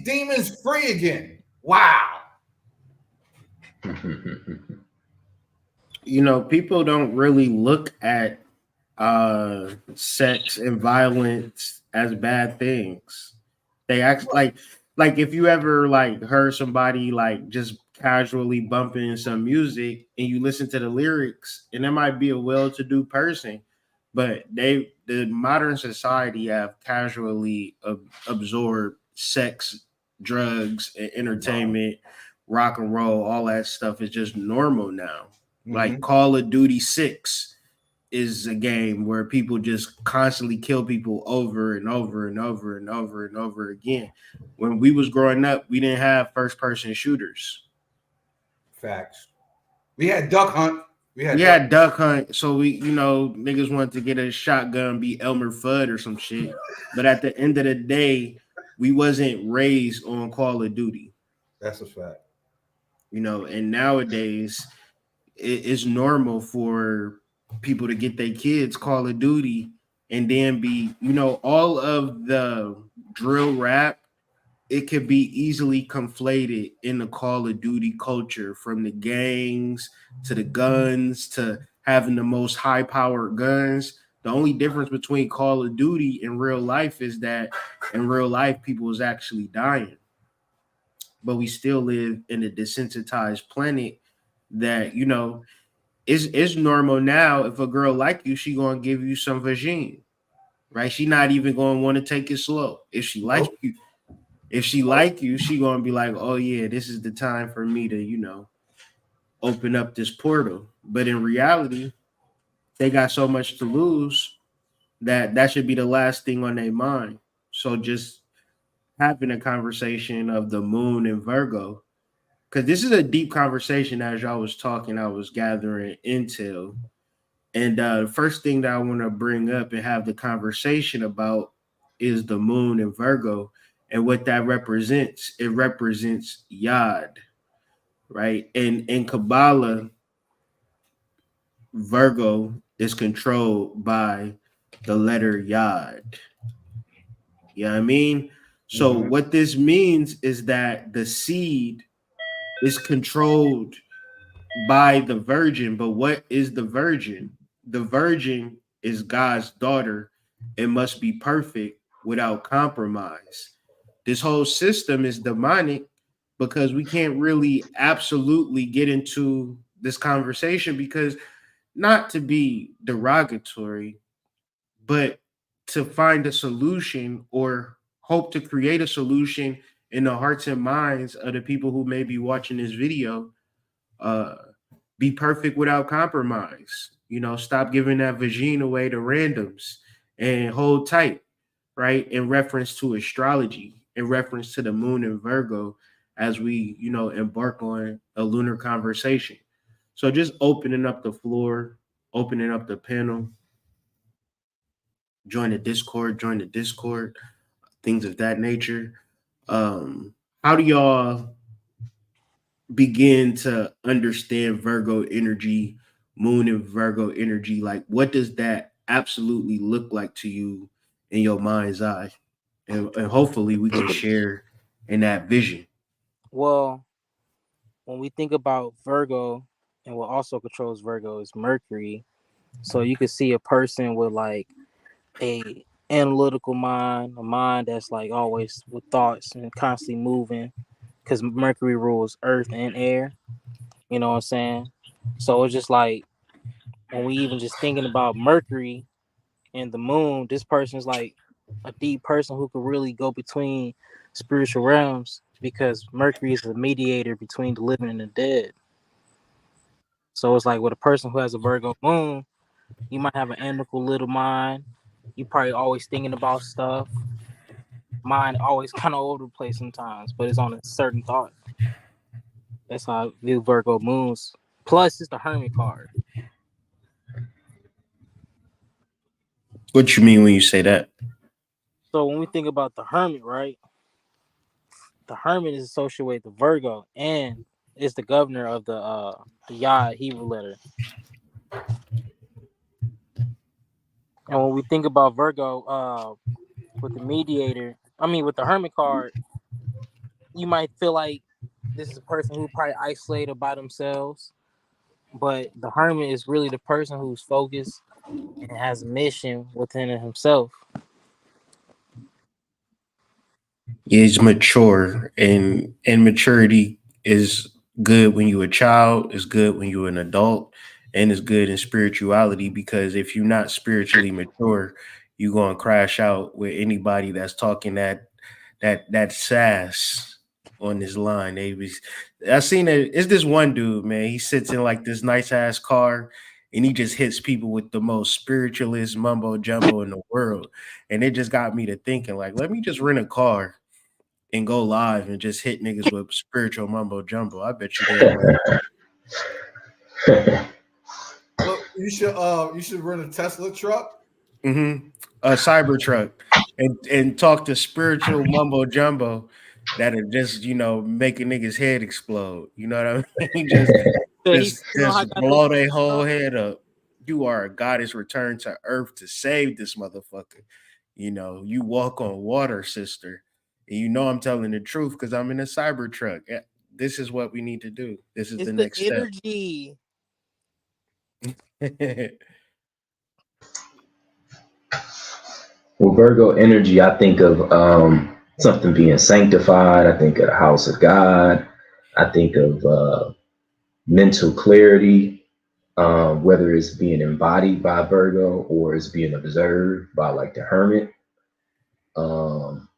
demons free again. Wow. People don't really look at sex and violence as bad things. They act like if you ever like heard somebody like just casually bumping some music and you listen to the lyrics, and it might be a well-to-do person, but the modern society have casually absorbed sex, drugs, and entertainment, rock and roll, all that stuff is just normal now. Like Call of Duty 6 is a game where people just constantly kill people over and over and over and over and over again. When we was growing up, we didn't have first person shooters. Facts. We had Duck Hunt. We had Duck Hunt, so niggas wanted to get a shotgun, be Elmer Fudd or some shit. But at the end of the day, we wasn't raised on Call of Duty. That's a fact. And nowadays it's normal for people to get their kids Call of Duty and then be, all of the drill rap, it could be easily conflated in the Call of Duty culture, from the gangs to the guns to having the most high powered guns. The only difference between Call of Duty and real life is that in real life, people is actually dying. But we still live in a desensitized planet that, it's normal now. If a girl like you, she gonna give you some vagine, right? She not even gonna want to take it slow. If she like you, she gonna be like, oh yeah, this is the time for me to, open up this portal. But in reality, they got so much to lose that should be the last thing on their mind. So just having a conversation of the moon and Virgo, because this is a deep conversation. As y'all was talking, I was gathering intel. And the first thing that I want to bring up and have the conversation about is the moon and Virgo and what that represents. It represents Yod, right? And in Kabbalah, Virgo is controlled by the letter Yod. You know what I mean? So what this means is that the seed is controlled by the virgin. But what is the virgin? The virgin is God's daughter and must be perfect without compromise. This whole system is demonic because we can't really absolutely get into this conversation, because not to be derogatory, but to find a solution or hope to create a solution in the hearts and minds of the people who may be watching this video. uh be perfect without compromise. Stop giving that vagine away to randoms and hold tight, right? In reference to astrology, in reference to the moon and Virgo, as we, embark on a lunar conversation. So just opening up the floor, opening up the panel, join the Discord, things of that nature. How do y'all begin to understand Virgo energy, moon and Virgo energy? Like, what does that absolutely look like to you in your mind's eye? And hopefully we can share in that vision. Well, when we think about Virgo, and what also controls Virgo is Mercury. So you could see a person with like a analytical mind, a mind that's like always with thoughts and constantly moving, because Mercury rules earth and air. You know what I'm saying? So it's just like when we even just thinking about Mercury and the moon, this person's like a deep person who could really go between spiritual realms, because Mercury is the mediator between the living and the dead. So it's like with a person who has a Virgo moon, you might have an analytical little mind. You probably always thinking about stuff. Mind always kind of over the place sometimes, but it's on a certain thought. That's how I view Virgo moons. Plus, it's the Hermit card. What you mean when you say that? So when we think about the Hermit, right? The Hermit is associated with the Virgo and is the governor of the Yod Hebrew letter. And when we think about Virgo, with the mediator, with the Hermit card, you might feel like this is a person who probably isolated by themselves, but the hermit is really the person who's focused and has a mission within himself. Is mature, and maturity is good when you're a child, is good when you're an adult, and is good in spirituality, because if you're not spiritually mature, you're gonna crash out with anybody that's talking that sass on this line. I seen it. It's this one dude, man. He sits in like this nice ass car, and he just hits people with the most spiritualist mumbo jumbo in the world. And it just got me to thinking, like, let me just rent a car and go live and just hit niggas with spiritual mumbo jumbo. I bet you they'll learn. Look, you should rent a Tesla truck. A Cybertruck, and talk to spiritual mumbo jumbo that'll just make a nigga's head explode. You know what I mean? just So just you know how I just got this blow their whole from? head up. You are a goddess returned to earth to save this motherfucker. You walk on water, sister. And I'm telling the truth because I'm in a Cybertruck. This is what we need to do. This is It's the the next step. energy. Well, Virgo energy, I think of something being sanctified. I think of the house of God. I think of mental clarity, whether it's being embodied by Virgo or it's being observed by like the hermit. Um,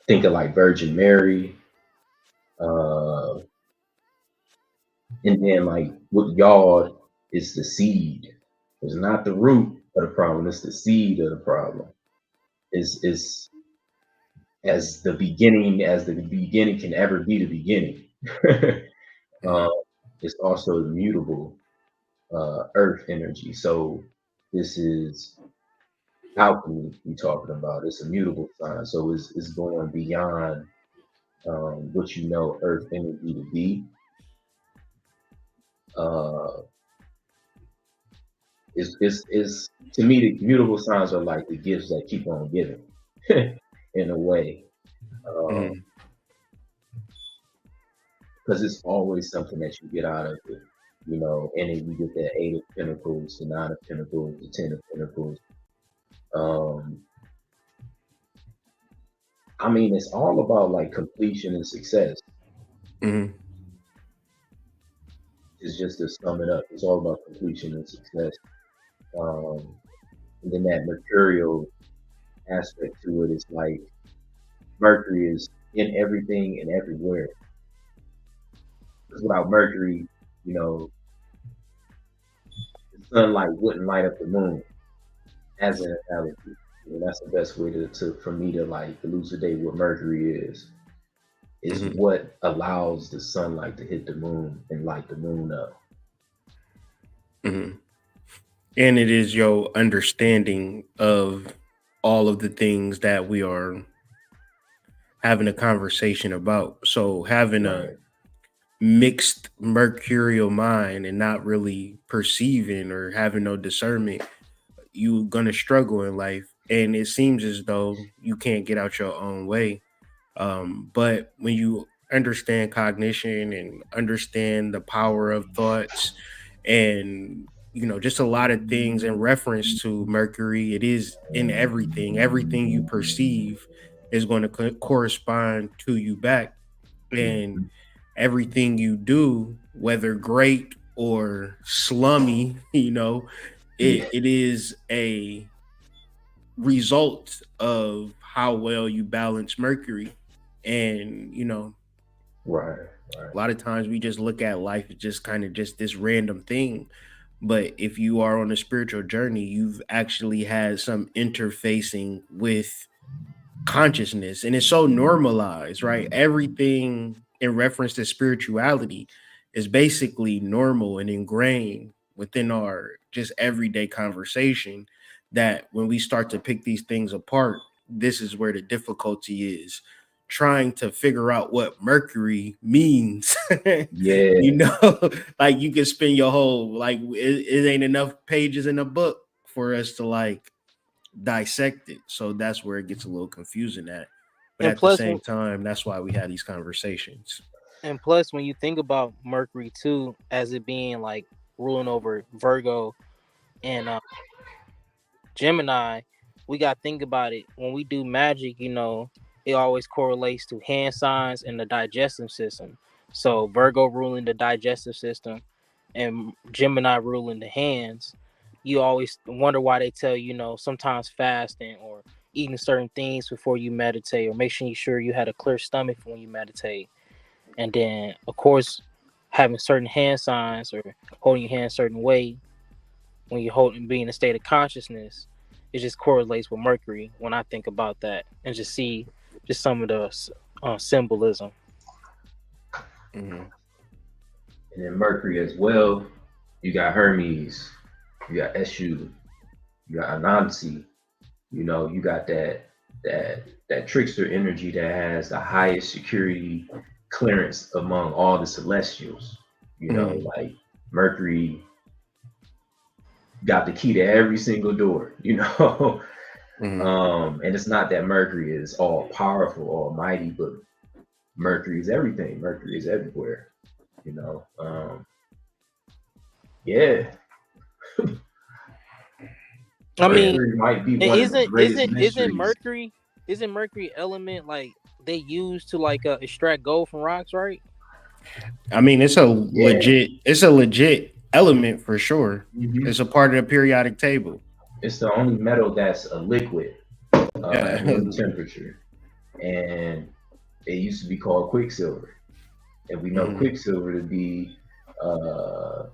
think of like Virgin Mary. Uh, and then like with y'all is the seed. It's not the root of the problem, it's the seed of the problem. Is as the beginning can ever be the beginning. Mhm, um, it's also immutable earth energy. So this is alchemy we talking about. It's a mutable sign. So it's going beyond what you know earth energy to be. Uh, is to me the mutable signs are like the gifts that keep on giving in a way. mhm, Because it's always something that you get out of it, and then you get that eight of pentacles, the nine of pentacles, the 10 of pentacles. Um, I mean, it's all about like completion and success. mhm, It's just to sum it up, it's all about completion and success. Um, and then that mercurial aspect to it is like Mercury is in everything and everywhere. Because without Mercury, you know, the sunlight wouldn't light up the moon as an analogy. That's the best way to for me to like elucidate what Mercury is mhm, what allows the sunlight to hit the moon and light the moon up. mhm. And it is your understanding of all of the things that we are having a conversation about. So having a Right. mixed mercurial mind and not really perceiving or having no discernment, you're gonna struggle in life. And it seems as though you can't get out your own way. But when you understand cognition and understand the power of thoughts, and just a lot of things in reference to Mercury, it is in everything. Everything you perceive is going to correspond to you back, and everything you do, whether great or slummy, Yeah. it is a result of how well you balance Mercury. And Right. Right. a lot of times we just look at life as just kind of just this random thing. But if you are on a spiritual journey, you've actually had some interfacing with consciousness, and it's so normalized, right? Everything in reference to spirituality is basically normal and ingrained within our just everyday conversation, that when we start to pick these things apart, this is where the difficulty is, trying to figure out what Mercury means. Yeah. Like you can spend your whole, like it ain't enough pages in a book for us to like dissect it. So that's where it gets a little confusing at. But And at the plus, same time, that's why we have these conversations. when you think about Mercury too, as it being like ruling over Virgo and Gemini, we got to think about it. When we do magic, it always correlates to hand signs and the digestive system. So Virgo ruling the digestive system and Gemini ruling the hands. You always wonder why they tell sometimes fasting or eating certain things before you meditate, or make sure you had a clear stomach when you meditate. And then, of course, having certain hand signs or holding your hand a certain way when you're holding, being in a state of consciousness, it just correlates with Mercury when I think about that and just see just some of the symbolism. Mm-hmm. And then Mercury as well, you got Hermes, you got Eshu, you got Anansi, you got that trickster energy that has the highest security clearance among all the celestials. Like Mercury got the key to every single door, Mm-hmm. and it's not that Mercury is all powerful, almighty, but Mercury is everything. Mercury is everywhere, you know. Yeah, I mean, Mercury might be and one of the greatest isn't mysteries. Mercury element like they use to like extract gold from rocks, right? I mean, Yeah. it's a legit element for sure. Hmm. It's a part of the periodic table. It's the only metal that's a liquid at Yeah. room temperature, and it used to be called quicksilver, and we know Mhm. quicksilver to be uh,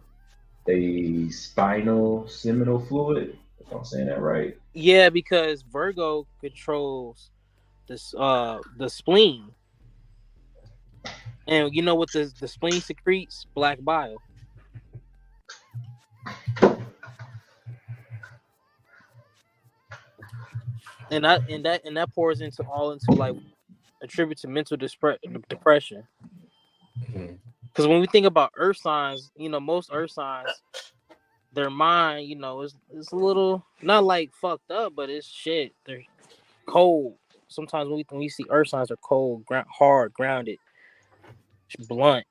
a spinal seminal fluid. If I'm saying that right. Yeah, because Virgo controls the spleen, and you know what the spleen secretes? Black bile, and that pours into like attribute to mental depression. Mhm. Because when we think about earth signs, most earth signs, their mind, is a little not like fucked up, but it's shit. They're cold. Sometimes when we see earth signs, are cold, hard, grounded, blunt.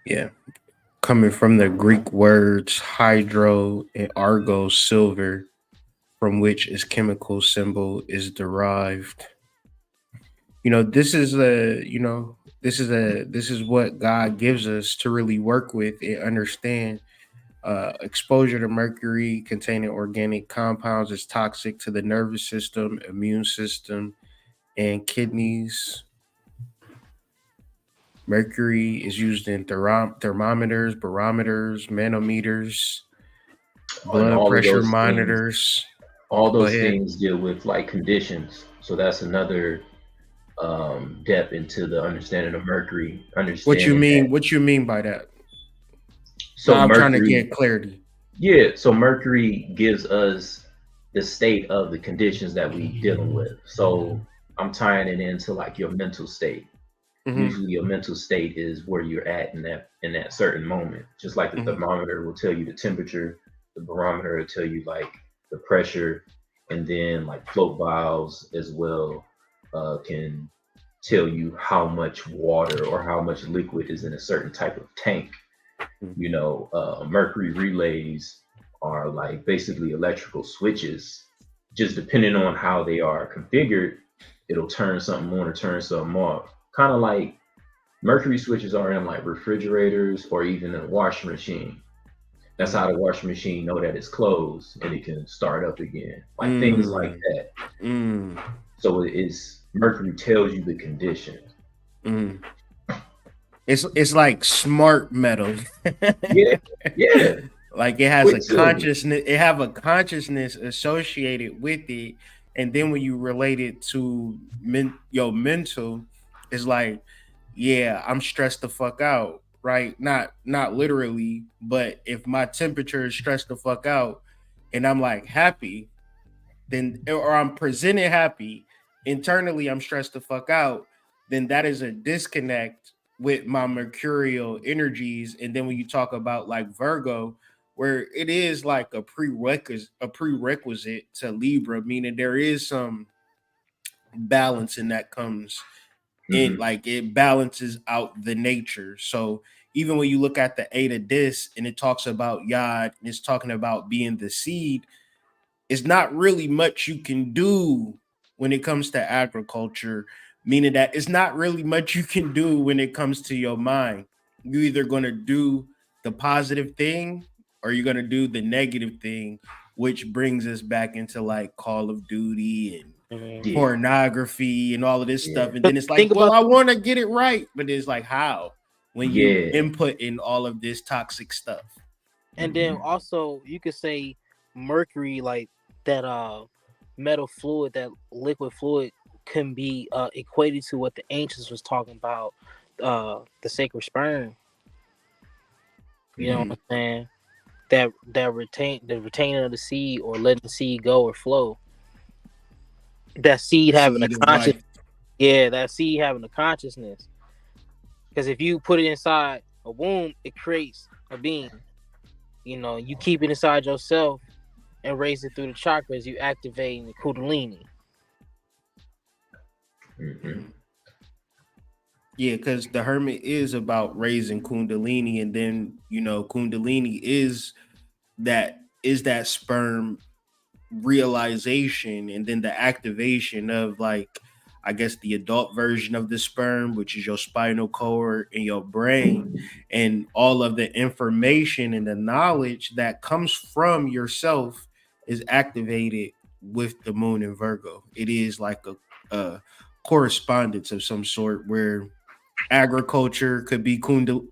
Yeah. Coming from the Greek words hydro and argo silver, from which its chemical symbol is derived. This is what God gives us to really work with and understand. Exposure to mercury containing organic compounds is toxic to the nervous system, immune system, and kidneys. Mercury is used in thermometers, barometers, manometers, And blood pressure things, monitors. all Go those ahead. things deal with like conditions. So that's another depth into the understanding of Mercury. What you Understanding that. mean? What you mean by that? So Now I'm trying to Mercury, get clarity. yeah. So Mercury gives us the state of the conditions that we dealing with. So I'm tying it into like your mental state. Mm-hmm. Usually your mental state is where you're at in that certain moment. Just like the Mm-hmm. thermometer will tell you the temperature, the barometer will tell you like the pressure, and then like float valves as well can tell you how much water or how much liquid is in a certain type of tank. Mercury relays are like basically electrical switches. Just depending on how they are configured, it'll turn something on or turn something off. Kind of like Mercury switches are in like refrigerators or even in a washing machine. That's how the washing machine know that it's closed and it can start up again. Like things like Mm-hmm. that. Mm, So it's Mercury tells you the condition. mm. It's like smart metal. Yeah, yeah. Like it has a Quicksilver. consciousness. It have a consciousness associated with it, and then when you relate it to your mental, it's like, yeah, I'm stressed the fuck out, right? Not literally, but if my temperature is stressed the fuck out, and I'm like happy, then or I'm presented happy, internally I'm stressed the fuck out, then that is a disconnect with my mercurial energies, and then when you talk about like Virgo, where it is like a prerequisite to Libra, meaning there is some balancing that comes in, Hmm. like it balances out the nature. So even when you look at the eight of this and it talks about Yod and it's talking about being the seed, it's not really much you can do when it comes to agriculture, meaning that it's not really much you can do when it comes to your mind. You're either going to do the positive thing or you're going to do the negative thing, which brings us back into like Call of Duty and Mhm. Yeah, pornography and all of this yeah, stuff. And 'Cause then it's like, think well, about, I want to get it right. But it's like, how? When you yeah. input in all of this toxic stuff. and then Hmm. also you could say Mercury, like that metal fluid, that liquid fluid, can be equated to what the ancients was talking about, the sacred sperm. You know Hmm. Mhm. what I'm saying? That retain the retaining of the seed, or letting the seed go or flow. That seed having a Seed of conscious, life. yeah, that seed having a consciousness. Because if you put it inside a womb, it creates a being. You know, you keep it inside yourself and raise it through the chakras. You activating the Kundalini. Hmm. Mhm. Yeah, because the hermit is about raising Kundalini, and then Kundalini is that sperm realization, and then the activation of, like, I guess the adult version of the sperm, which is your spinal cord and your brain, and all of the information and the knowledge that comes from yourself is activated with the moon in Virgo. It is like a correspondence of some sort where agriculture could be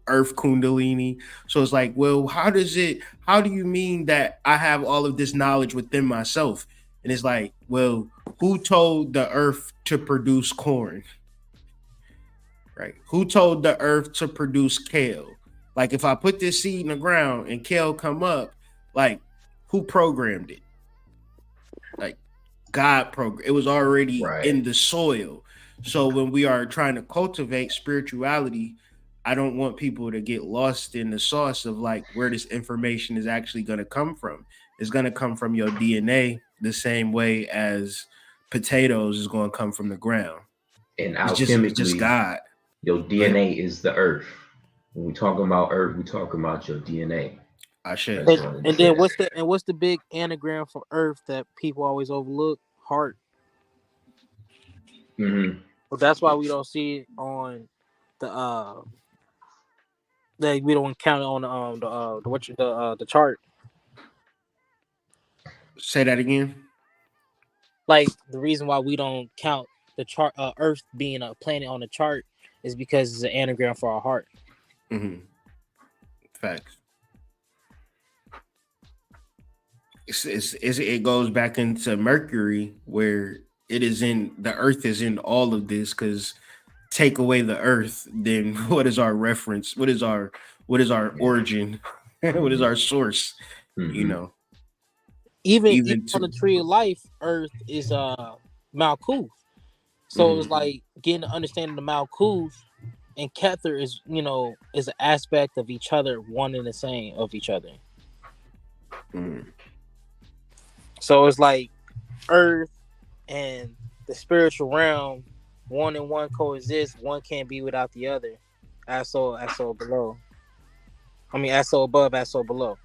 earth kundalini. So it's like, well, how do you mean that I have all of this knowledge within myself? And it's like, well, who told the earth to produce corn? Right? Who told the earth to produce kale? Like, if I put this seed in the ground and kale come up, like, who programmed it? Like, God program. It was already Right. in the soil. So when we are trying to cultivate spirituality, I don't want people to get lost in the sauce of like where this information is actually going to come from. It's going to come from your DNA the same way as potatoes is going to come from the ground. And It's just alchemically, God. your Go ahead. DNA is the earth. When we talking about earth, we talking about your DNA. I Ashe. just And, wanted to and say then that. what's the big anagram for Earth that people always overlook? Heart. Hmm. But that's why we don't see it on the that we don't count it on the chart. Say that again. Like the reason why we don't count the chart, Earth being a planet on the chart, is because it's an anagram for our heart. Hmm. Facts. It goes back into Mercury where it is in the Earth is in all of this, because take away the Earth, then what is our reference? What is our Yeah. origin? What is Hmm. our source? You Hmm. know, Even even on the to tree of life, Earth is Malkuth. So it's mhm, like getting to understanding the Malkuth and Kether is is an aspect of each other, one and the same of each other. mhm. So it's like Earth and the spiritual realm, one and one coexist. One can't be without the other. As so below. I mean, as so above, as so below.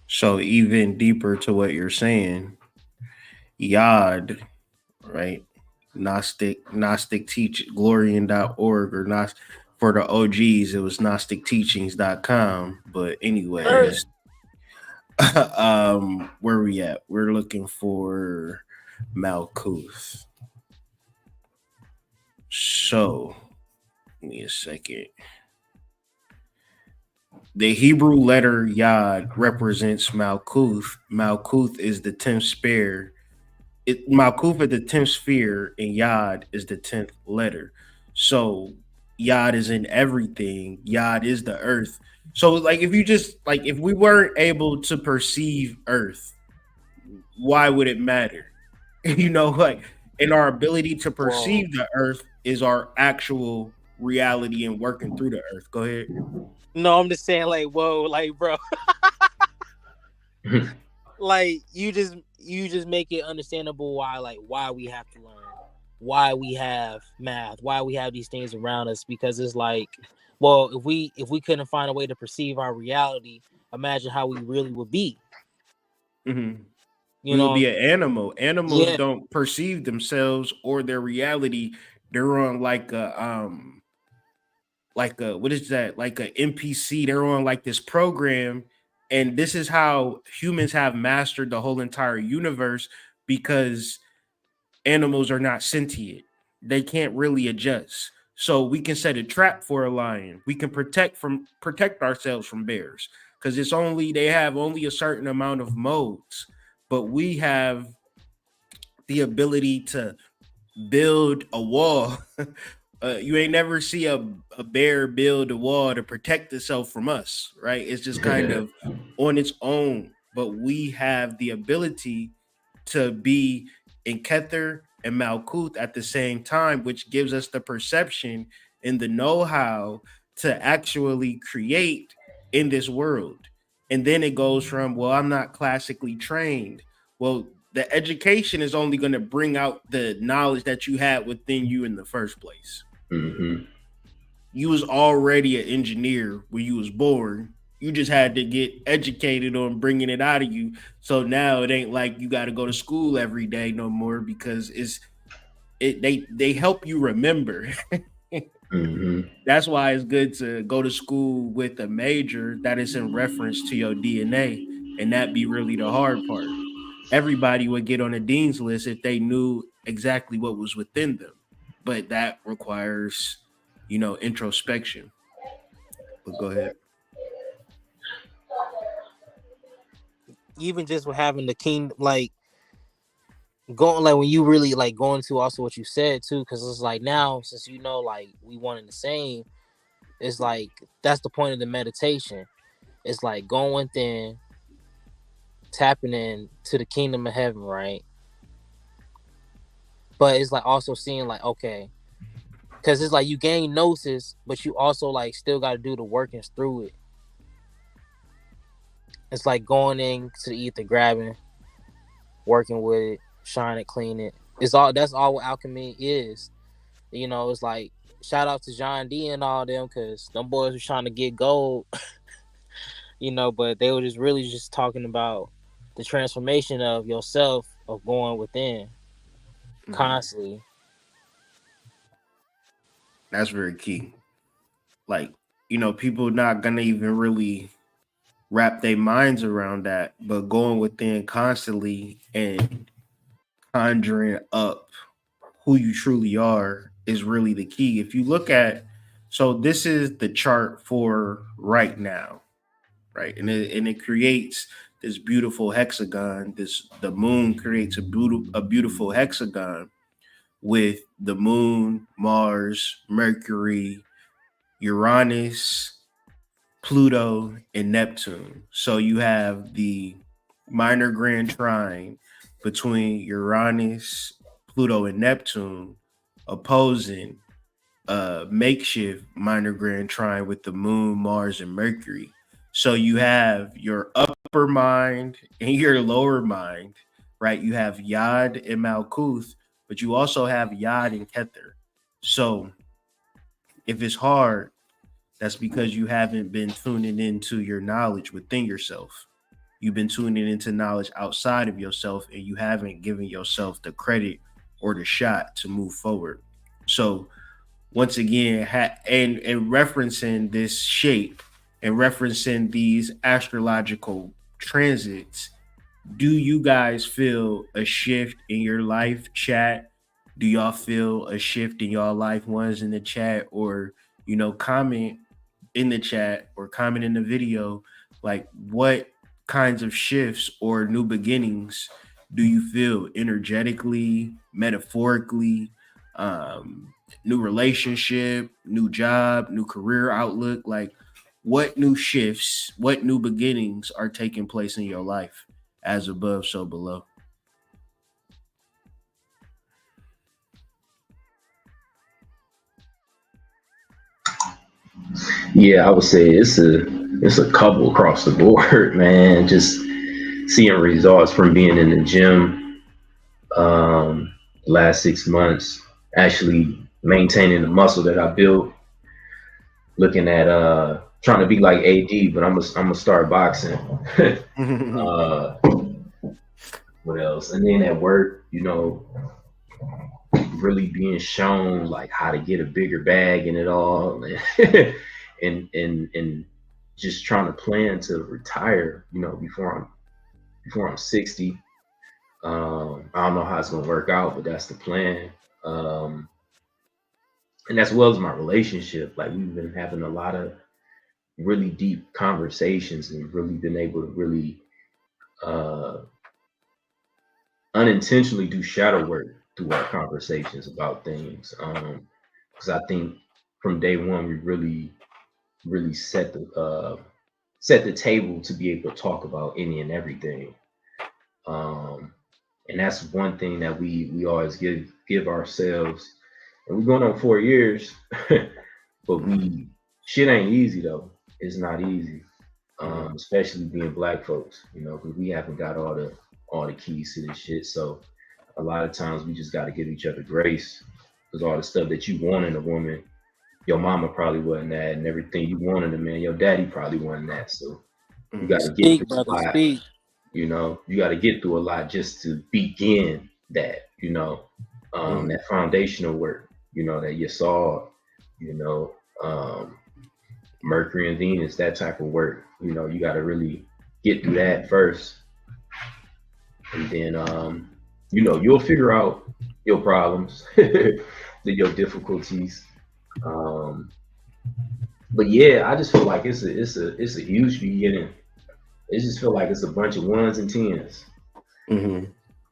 So even deeper to what you're saying, Yod, right? Gnostic teach Glorian.org, or not for the OGs, it was gnosticteachings.com. But Earth. anyways, where we at? We're looking for Malkuth. So give me a second. The Hebrew letter Yod represents Malkuth. Malkuth is the 10th sphere. Malkuth is the 10th sphere, and Yod is the 10th letter. So Yod is in everything. Yod is the earth. So like if we weren't able to perceive earth, why would it matter? Like And our ability to Whoa. perceive the earth is our actual reality and working through the earth. Go ahead. No, I'm just saying, like, whoa, like, bro, like, you just make it understandable why, like, why we have to learn, why we have math, why we have these things around us, because it's like, well, if we couldn't find a way to perceive our reality, imagine how we really would be. Mhm. You We will know? be an animal. Animals Yeah. don't perceive themselves or their reality. They're on like a what is that? Like a NPC. They're on like this program, and this is how humans have mastered the whole entire universe because animals are not sentient. They can't really adjust. So we can set a trap for a lion. We can protect ourselves from bears because it's only they have only a certain amount of modes, but we have the ability to build a wall. You ain't never see a bear build a wall to protect itself from us, right? It's just kind of on its own. But we have the ability to be in Kether and Malkuth at the same time, which gives us the perception and the know-how to actually create in this world. And then it goes from, well, I'm not classically trained. Well, the education is only going to bring out the knowledge that you had within you in the first place. Mm-hmm. You was already an engineer when you was born. You just had to get educated on bringing it out of you. So now it ain't like you got to go to school every day no more because they help you remember. Mm-hmm. That's why it's good to go to school with a major that is in reference to your DNA, and that be really the hard part. Everybody would get on a dean's list if they knew exactly what was within them, but that requires, introspection. But go ahead. Even just with having the king, like, going, like, when you really like going to also what you said too, because it's like now, since like we one and the same, it's like that's the point of the meditation. It's like going within, tapping in to the kingdom of heaven, right? But it's like also seeing, like, okay, because it's like you gain gnosis, but you also like still got to do the workings through it. It's like going in to the ether, grabbing, working with it, shine it, clean it. It's all That's all what alchemy is. It's like, shout out to John D and all them, because them boys were trying to get gold, but they were just really just talking about the transformation of yourself, of going within Mhm. constantly. That's very key. Like, people not gonna even really wrap their minds around that, but going within constantly and conjuring up who you truly are is really the key. If you look at, so this is the chart for right now, right? And it creates this beautiful hexagon. The moon creates a beautiful hexagon with the moon, Mars, Mercury, Uranus, Pluto, and Neptune. So you have the minor grand trine between Uranus, Pluto, and Neptune opposing a makeshift minor grand trine with the moon, Mars, and Mercury. So you have your upper mind and your lower mind, right? You have Yod and Malkuth, but you also have Yod and Kether. So if it's hard, that's because you haven't been tuning into your knowledge within yourself. You've been tuning into knowledge outside of yourself and you haven't given yourself the credit or the shot to move forward. So once again, and referencing this shape and referencing these astrological transits, do you guys feel a shift in your life, chat? Do y'all feel a shift in y'all life, ones in the chat, or comment in the chat or comment in the video, like what kinds of shifts or new beginnings do you feel energetically, metaphorically, new relationship, new job, new career outlook? Like, what new shifts, what new beginnings are taking place in your life? As above, so below. Yeah, I would say it's a couple across the board, man. Just seeing results from being in the gym last 6 months, actually maintaining the muscle that I built, looking at trying to be like AD, but I'm gonna start boxing. uh what else? And then at work, really being shown like how to get a bigger bag and it all and just trying to plan to retire, before I'm 60. I don't know how it's gonna work out, but that's the plan. Um, and as well as my relationship, like we've been having a lot of really deep conversations and really been able to really uh, unintentionally do shadow work through our conversations about things. Because I think from day one we really set the table to be able to talk about any and everything. Um, and that's one thing that we always give ourselves. And we're going on 4 years, but we shit ain't easy though. It's not easy, especially being black folks, because we haven't got all the keys to this shit. So a lot of times we just got to give each other grace, because all the stuff that you want in a woman, your mama probably wasn't that, and everything you want in a man, your daddy probably wasn't that. So you got to get Speak, through a brother, lot. speak. You got to get through a lot just to begin that. That foundational work. That you saw. You know, um, Mercury and Venus, that type of work. You got to really get through that first, and then you'll figure out your problems, your difficulties. Um, but yeah, I just feel like it's a huge beginning. It just feel like it's a bunch of ones and tens,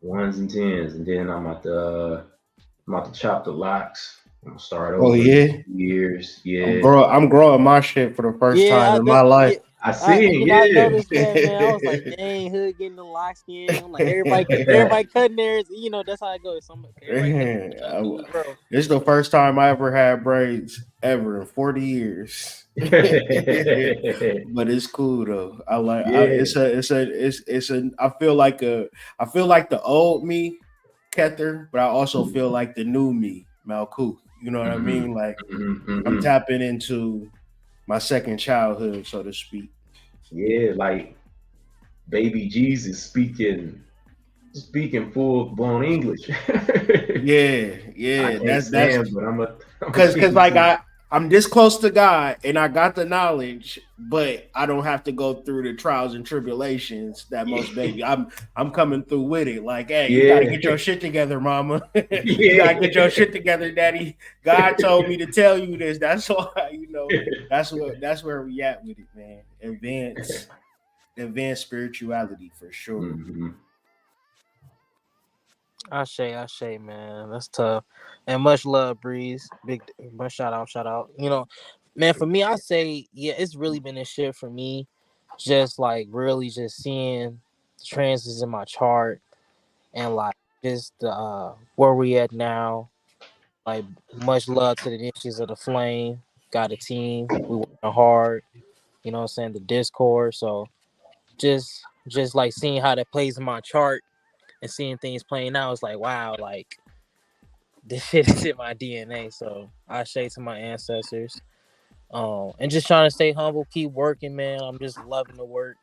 ones and tens, and then I'm about to chop the locks. I'm gonna start Oh over in yeah, 2 years. Yeah, I'm growing my shit for the first Yeah, time I in my that yeah. life. I see. I Yeah, noticed that, man. I was like, dang, Hood getting the lock skin. I'm like, everybody cutting theirs. That's how it goes. Everybody cutting theirs. I'm trying to do it, bro. This is the first time I ever had braids ever in 40 years. But it's cool though. yeah. I feel like the old me, Kether, but I also feel like the new me, Malkuth. You know what I hmm mean? Like I'm hmm tapping into my second childhood, so to speak. Yeah, like baby Jesus speaking full blown English. Yeah, I yeah. can't That's stand, but I'm a because teach it like to you. I'm this close to God and I got the knowledge, but I don't have to go through the trials and tribulations that most baby. I'm coming through with it. Like, hey, you gotta Yeah, get your shit together, mama. You gotta get your yeah. shit together, daddy. God told me to tell you this. That's why, that's where we at with it, man. Advanced spirituality for sure. hmm I say, man. That's tough. And much love, Breeze. Much shout out, shout out. Man, for me, I say, yeah, it's really been a shift for me. Just like really just seeing the transits in my chart and like just where we at now. Like much love to the inches of the flame. Got a team. We working hard. You know what I'm saying? The Discord. So just like seeing how that plays in my chart and seeing things playing out, it's like wow, like this shit is in my DNA. So I say to my ancestors. And just trying to stay humble, keep working, man. I'm just loving the work.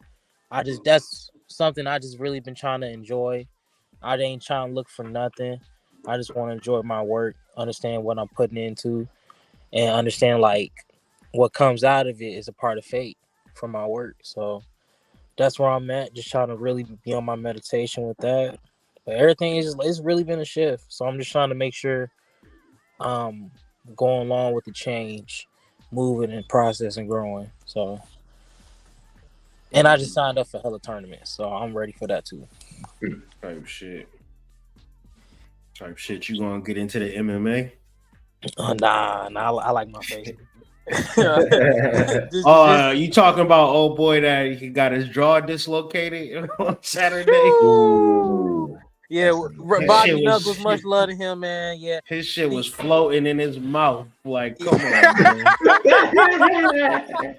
That's something I just really been trying to enjoy. I ain't trying to look for nothing. I just want to enjoy my work, understand what I'm putting into, and understand like what comes out of it is a part of fate for my work. So that's where I'm at. Just trying to really be on my meditation with that. But everything is it's really been a shift. So I'm just trying to make sure um going along with the change, moving and process and growing. So and I just signed up for hella tournaments, so I'm ready for that too. Type shit. Type shit. You gonna get into the MMA? Nah, I like my face. just, You talking about old boy that he got his jaw dislocated on Saturday? Ooh. Ooh. Yeah, His Bobby shit Knuckles, was much love to him, man. Yeah, his shit he, was floating in his mouth. Like, yeah, come on, man.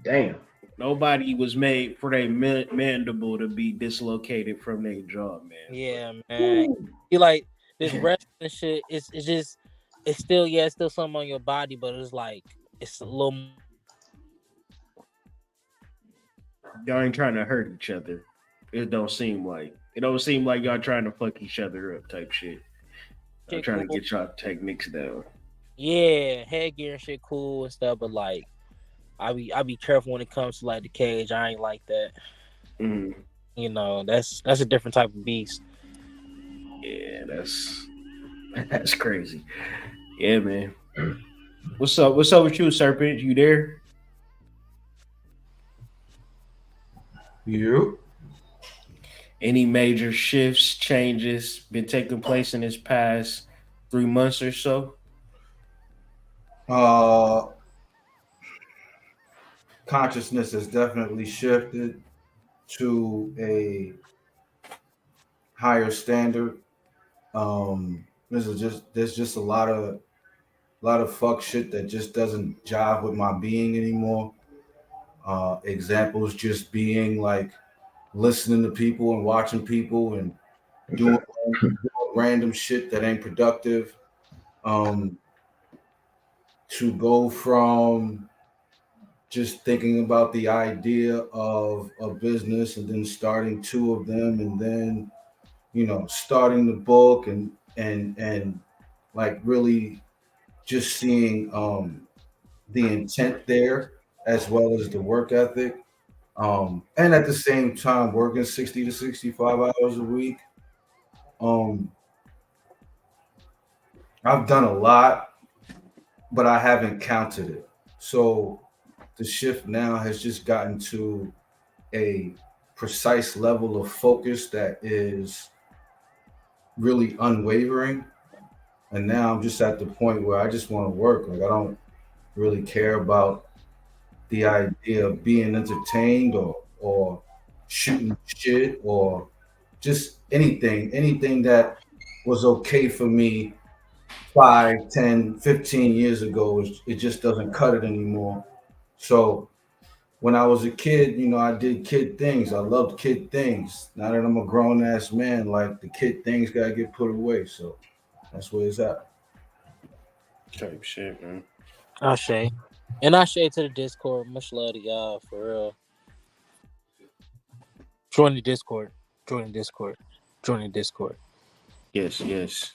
Damn. Nobody was made for their mandible to be dislocated from their jaw, man. But yeah, man. He like this wrestling shit. It's just it's still it's still something on your body, but it's like it's a little y'all ain't trying to hurt each other. It don't seem like y'all trying to fuck each other up type shit. I'm shit trying to cool. get y'all techniques down. Yeah, headgear and shit cool and stuff, but like I be careful when it comes to like the cage. I ain't like that. Mm, You know, that's a different type of beast. yeah, that's crazy. Yeah, man. What's up? What's up with you, Serpent? You there? You? Any major shifts, changes been taking place in this past 3 months or so? Uh, Consciousness has definitely shifted to a higher standard. There's just a lot of fuck shit that just doesn't jive with my being anymore. Examples just being like listening to people and watching people and doing random shit that ain't productive. Um, to go from just thinking about the idea of a business and then starting two of them and then starting the book and like really just seeing the intent there as well as the work ethic, and at the same time working 60 to 65 hours a week. um I've done a lot, but I haven't counted it. So the shift now has just gotten to a precise level of focus that is really unwavering. And now I'm just at the point where I just want to work. Like I don't really care about the idea of being entertained or shooting shit or just anything that was okay for me 5, 10, 15 years ago. It just doesn't cut it anymore. So when I was a kid, I did kid things. I loved kid things. Now that I'm a grown ass man, like the kid things gotta get put away. So that's where it's at. Type shit, man. Ashe. And Ashe to the Discord. Much love to y'all for real. Join the Discord. Join the Discord. Join the Discord. Yes, yes.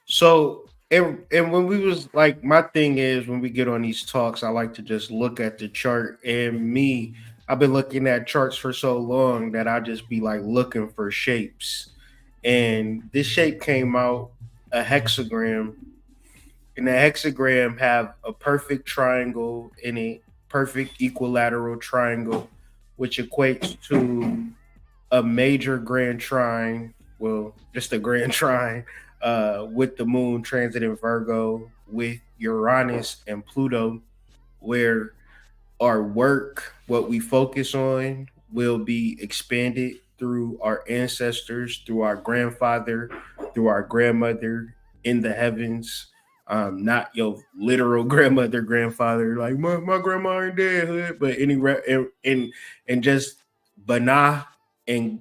So and when we was like my thing is when we get on these talks, I like to just look at the chart. And me, I've been looking at charts for so long that I just be like looking for shapes. And this shape came out a hexagram, and the hexagram have a perfect triangle in it, perfect equilateral triangle, which equates to a major grand trine, well, just a grand trine, with the moon transit in Virgo, with Uranus and Pluto, where our work, what we focus on, will be expanded through our ancestors, through our grandfather, through our grandmother in the heavens. Not your literal grandmother, grandfather, like my grandma ain't dead, but and just Bana and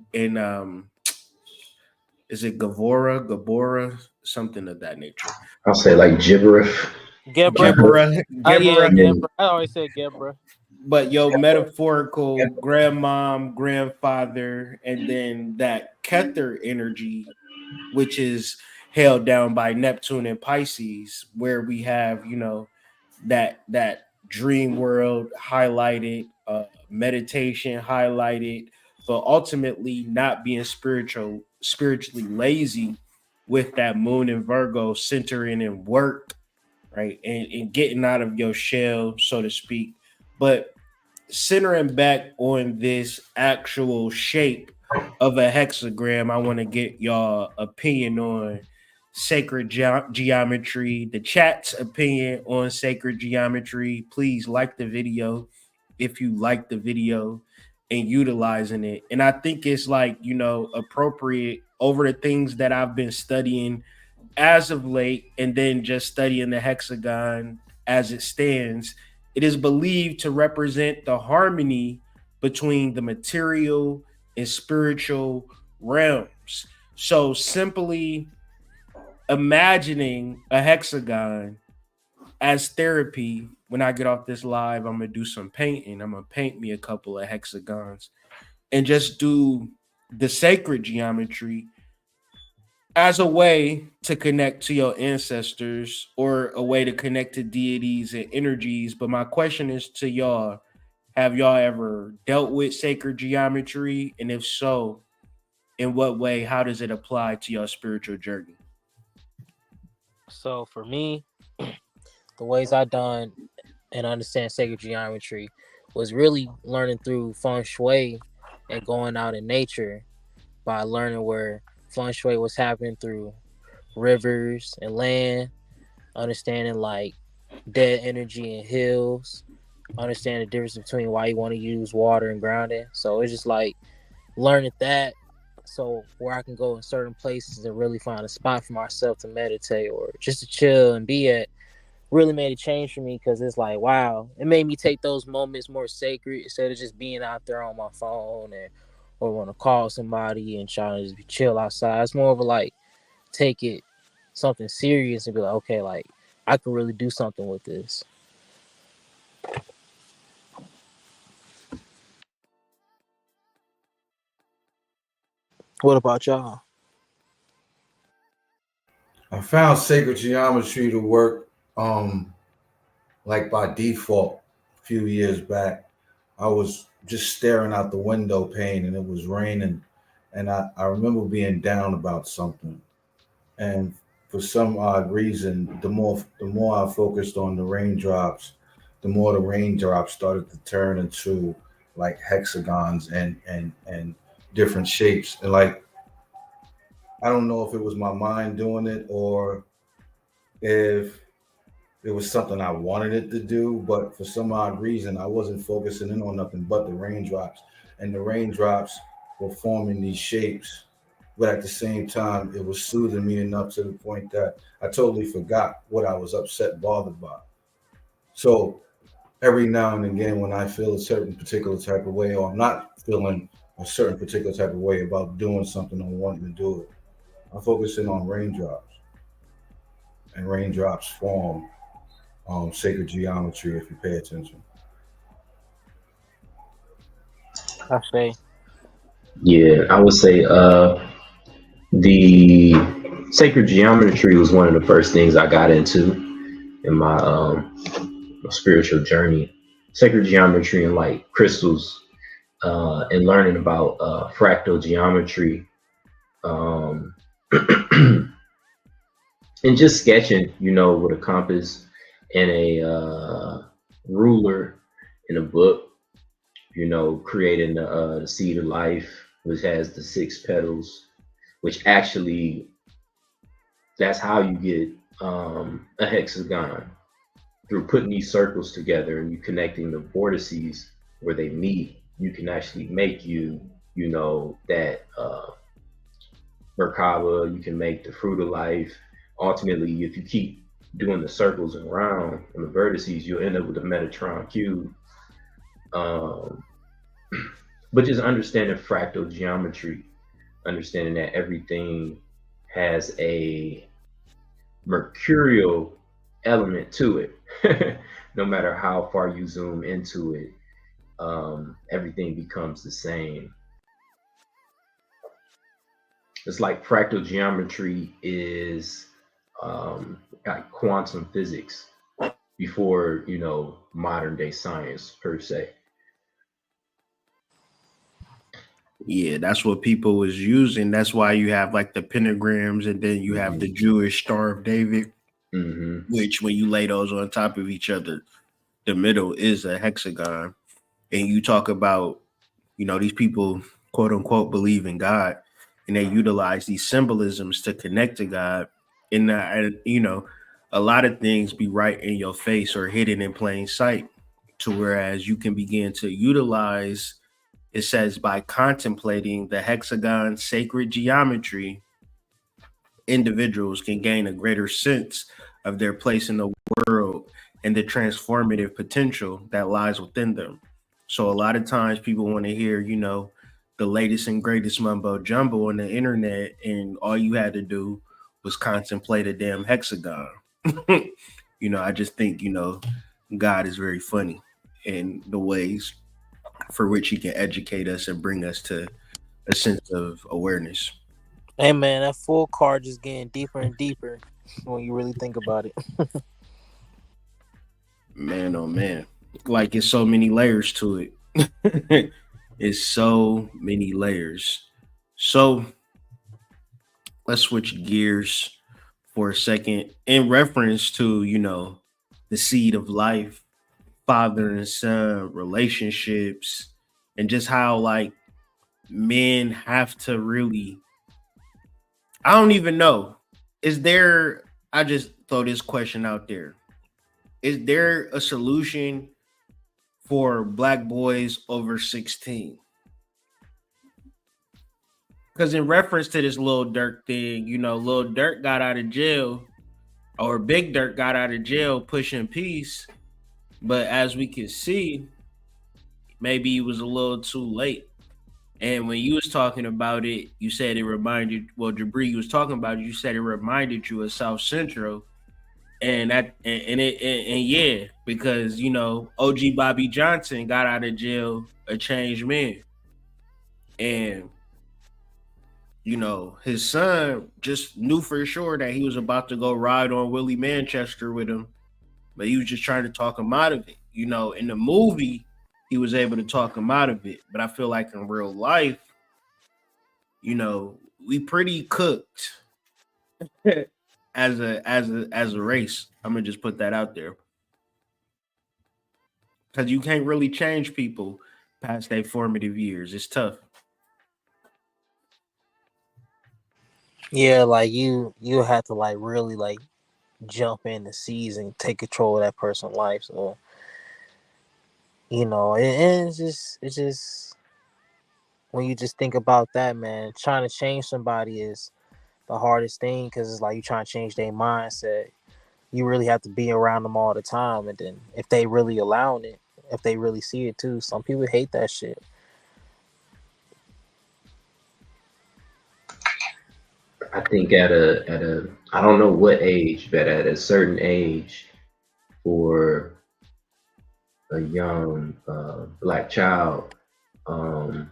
is it Gabora, something of that nature. I'll say like gibberish. Gebra. Gebra, Yeah, Gebra, Yeah. Gebra. I always said Gebra. but your metaphorical grandmom, grandfather, and then that Kether energy, which is held down by Neptune and Pisces, where we have, that dream world highlighted, meditation highlighted, but ultimately not being spiritually lazy with that moon in Virgo centering in work, right? And getting out of your shell, so to speak. But centering back on this actual shape of a hexagram, I want to get y'all opinion on sacred geometry, the chat's opinion on sacred geometry. Please like the video if you like the video and utilizing it. And I think it's like, appropriate over the things that I've been studying as of late, and then just studying the hexagon as it stands, it is believed to represent the harmony between the material and spiritual realms. So simply imagining a hexagon as therapy, when I get off this live, I'm gonna do some painting. I'm gonna paint me a couple of hexagons and just do the sacred geometry as a way to connect to your ancestors or a way to connect to deities and energies. But my question is to y'all, have y'all ever dealt with sacred geometry? And if so, in what way, how does it apply to your spiritual journey? So for me, the ways I done and understand sacred geometry was really learning through feng shui and going out in nature by learning where feng shui was happening through rivers and land, understanding like dead energy and hills, understanding the difference between why you want to use water and grounding. So it's just like learning that, so where I can go in certain places and really find a spot for myself to meditate or just to chill and be at really made a change for me, because it's like, wow, it made me take those moments more sacred instead of just being out there on my phone and or want to call somebody and trying to just chill outside. It's more of a like take it something serious and be like, okay, like I can really do something with this. What about y'all? I found sacred geometry to work like by default a few years back. I was just staring out the window pane and it was raining. And I remember being down about something. And for some odd reason, the more I focused on the raindrops, the more the raindrops started to turn into like hexagons and different shapes. And like I don't know if it was my mind doing it or if it was something I wanted it to do, but for some odd reason, I wasn't focusing in on nothing but the raindrops. And the raindrops were forming these shapes. But at the same time, it was soothing me enough to the point that I totally forgot what I was upset, bothered by. So every now and again, when I feel a certain particular type of way, or I'm not feeling a certain particular type of way about doing something or wanting to do it, I focus in on raindrops. And raindrops form sacred geometry if you pay attention. I say, Yeah, I would say the sacred geometry was one of the first things I got into in my spiritual journey. Sacred geometry and like crystals, and learning about fractal geometry, um, and just sketching, with a compass and a ruler in a book, creating the seed of life, which has the six petals, which actually that's how you get a hexagon, through putting these circles together and you connecting the vortices where they meet. You can actually make that Merkaba. You can make the fruit of life. Ultimately, if you keep doing the circles and round and the vertices, you'll end up with a Metatron cube. Um, but just understanding fractal geometry, understanding that everything has a mercurial element to it. No matter how far you zoom into it, everything becomes the same. It's like fractal geometry is like quantum physics before modern day science per se. Yeah, that's what people was using. That's why you have like the pentagrams, and then you have the Jewish Star of David, which when you lay those on top of each other, the middle is a hexagon. And you talk about, these people, quote unquote, believe in God, and they utilize these symbolisms to connect to God. And, a lot of things be right in your face or hidden in plain sight, to whereas you can begin to utilize It says by contemplating the hexagon's sacred geometry, individuals can gain a greater sense of their place in the world and the transformative potential that lies within them. So a lot of times people want to hear, the latest and greatest mumbo jumbo on the internet, and all you had to do was contemplate a damn hexagon. I just think, God is very funny in the ways for which he can educate us and bring us to a sense of awareness. Hey man, that full card just getting deeper and deeper when you really think about it. Man, oh man. Like it's so many layers to it. It's so many layers. So let's switch gears for a second in reference to, the seed of life, father and son relationships, and just how like men have to really, I don't even know. Is there, I just throw this question out there. Is there a solution for black boys over 16? Because in reference to this Lil Durk thing, Lil Durk got out of jail, or Big Durk got out of jail pushing peace. But as we can see, maybe he was a little too late. And when you was talking about it, you said it reminded, well, Jabri, you was talking about it, you said it reminded you of South Central. And yeah, because OG Bobby Johnson got out of jail a changed man. And his son just knew for sure that he was about to go ride on Willie Manchester with him, but he was just trying to talk him out of it. In the movie, he was able to talk him out of it, but I feel like in real life, we pretty cooked as a race. I'm gonna just put that out there, because you can't really change people past their formative years. It's tough. Yeah, like you have to like really like jump in the seas and take control of that person's life. So and it's just when you just think about that, man, trying to change somebody is the hardest thing, because it's like you trying to change their mindset. You really have to be around them all the time, and then if they really allowing it, if they really see it too. Some people hate that shit. I think at a I don't know what age, but at a certain age, for a young black child, no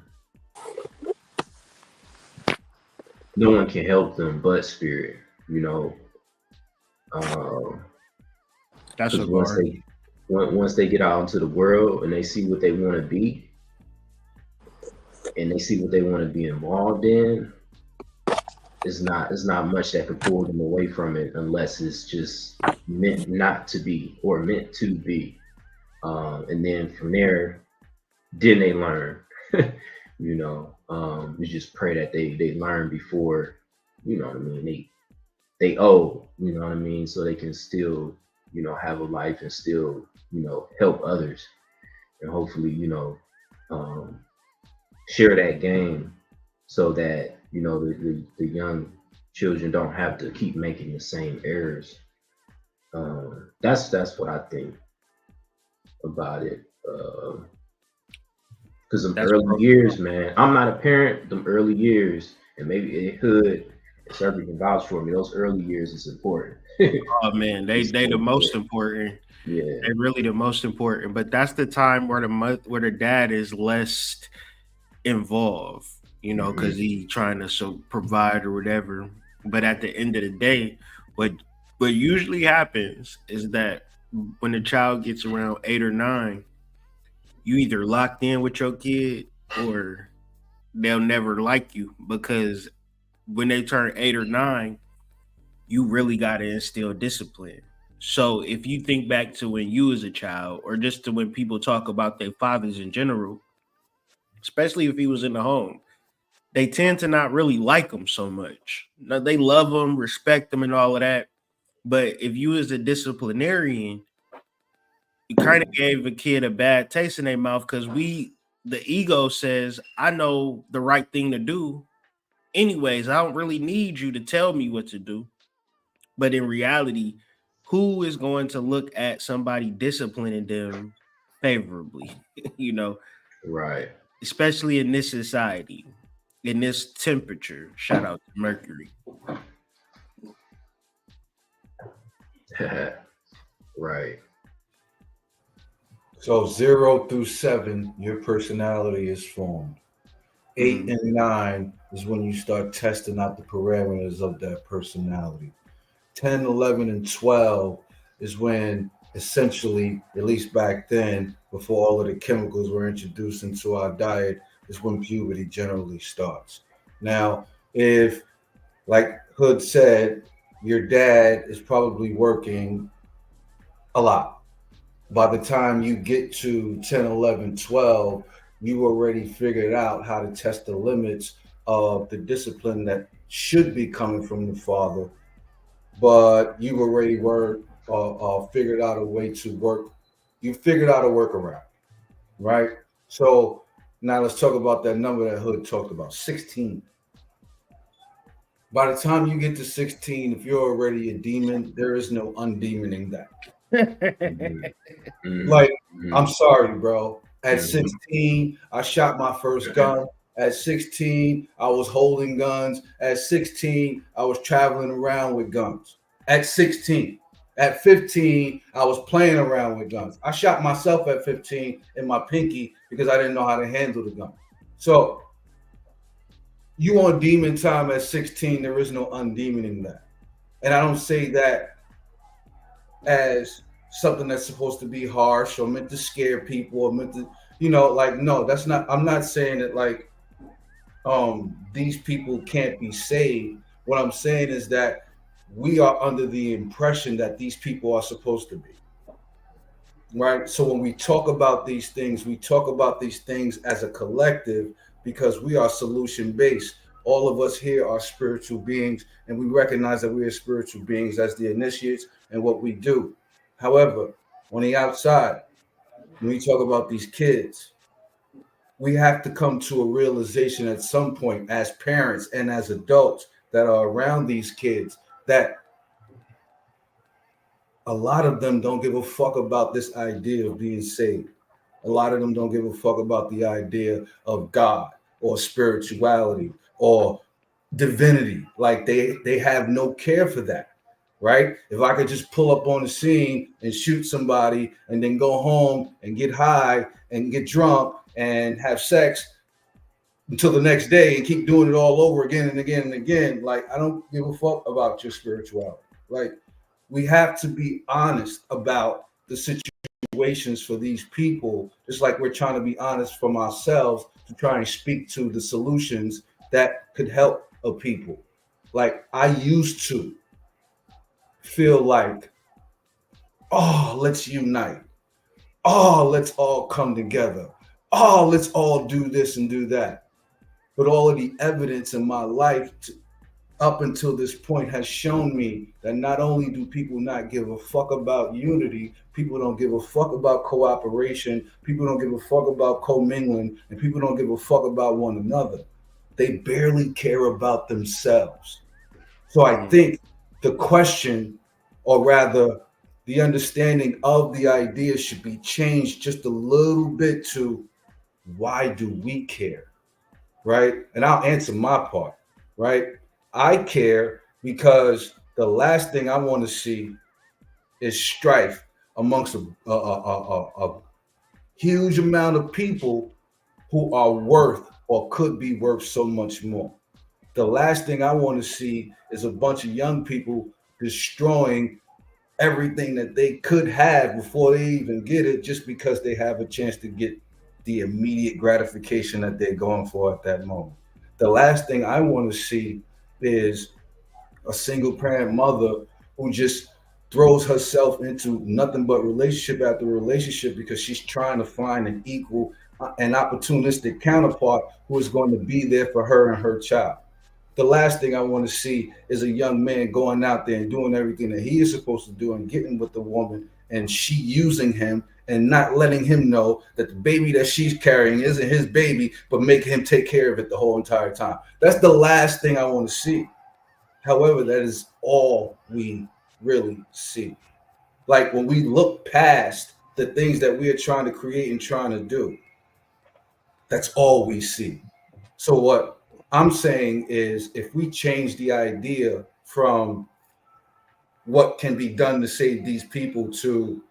one can help them but spirit. That's a Because once they get out into the world and they see what they want to be, and they see what they want to be involved in, it's not much that could pull them away from it, unless it's just meant not to be or meant to be. And then from there, then they learn. We just pray that they learn before, what I mean, they owe, what I mean, so they can still, have a life and still, help others, and hopefully, share that game, so that the young children don't have to keep making the same errors. That's what I think about it. Because them early years, man, I'm not a parent. Them early years, and maybe it could, somebody can vouch for me. Those early years is important. Oh man, they the most important. Yeah, They're really the most important. But that's the time where the dad is less involved, because he trying to provide or whatever. But at the end of the day, what usually happens is that when the child gets around 8 or 9, you either locked in with your kid or they'll never like you, because when they turn 8 or 9, you really got to instill discipline. So if you think back to when you was a child, or just to when people talk about their fathers in general, especially if he was in the home, they tend to not really like them so much. Now, they love them, respect them, and all of that. But if you was a disciplinarian, you kind of gave a kid a bad taste in their mouth, because we the ego says, I know the right thing to do. Anyways, I don't really need you to tell me what to do. But in reality, who is going to look at somebody disciplining them favorably? you know, Right. especially in this society, in this temperature. Shout out to Mercury. Right. So 0 through 7, your personality is formed. 8 and 9 is when you start testing out the parameters of that personality. 10, 11, and 12 is when essentially, at least back then, before all of the chemicals were introduced into our diet, is when puberty generally starts. Now, if, like Hood said, your dad is probably working a lot. By the time you get to 10, 11, 12, you already figured out how to test the limits of the discipline that should be coming from the father, but you already were figured out a way to work. You figured out a workaround, right? So now let's talk about that number that Hood talked about, 16. By the time you get to 16, if you're already a demon, there is no undemoning that. Like, I'm sorry, bro. At 16, I shot my first gun. At 16, I was holding guns. At 16, I was traveling around with guns. At 16. At 15, I was playing around with guns. I shot myself at 15 in my pinky because I didn't know how to handle the gun. So you on demon time at 16, there is no undemoning that. And I don't say that as something that's supposed to be harsh or meant to scare people or meant to, like, no, that's not, I'm not saying that like these people can't be saved. What I'm saying is that we are under the impression that these people are supposed to be. Right. So when we talk about these things, we talk about these things as a collective because we are solution based. All of us here are spiritual beings, and we recognize that we are spiritual beings as the initiates and what we do. However, on the outside, when we talk about these kids, we have to come to a realization at some point as parents and as adults that are around these kids that a lot of them don't give a fuck about this idea of being saved. A lot of them don't give a fuck about the idea of God or spirituality or divinity. Like they have no care for that, right? If I could just pull up on the scene and shoot somebody and then go home and get high and get drunk and have sex until the next day and keep doing it all over again and again and again, like I don't give a fuck about your spirituality. Like, we have to be honest about the situations for these people, just like we're trying to be honest from ourselves to try and speak to the solutions that could help a people. Like, I used to feel like, oh, let's unite. Oh, let's all come together. Oh, let's all do this and do that. But all of the evidence in my life up until this point has shown me that not only do people not give a fuck about unity, people don't give a fuck about cooperation, people don't give a fuck about commingling, and people don't give a fuck about one another. They barely care about themselves. So I think the question, or rather the understanding of the idea, should be changed just a little bit to, why do we care? Right? And I'll answer my part, right? I care because the last thing I want to see is strife amongst a huge amount of people who are worth or could be worth so much more. The last thing I want to see is a bunch of young people destroying everything that they could have before they even get it, just because they have a chance to get the immediate gratification that they're going for at that moment. The last thing I want to see is a single parent mother who just throws herself into nothing but relationship after relationship because she's trying to find an equal and opportunistic counterpart who is going to be there for her and her child. The last thing I want to see is a young man going out there and doing everything that he is supposed to do and getting with the woman, and she using him and not letting him know that the baby that she's carrying isn't his baby, but making him take care of it the whole entire time. That's the last thing I want to see. However, that is all we really see. Like when we look past the things that we are trying to create and trying to do, that's all we see. So what I'm saying is if we change the idea from what can be done to save these people to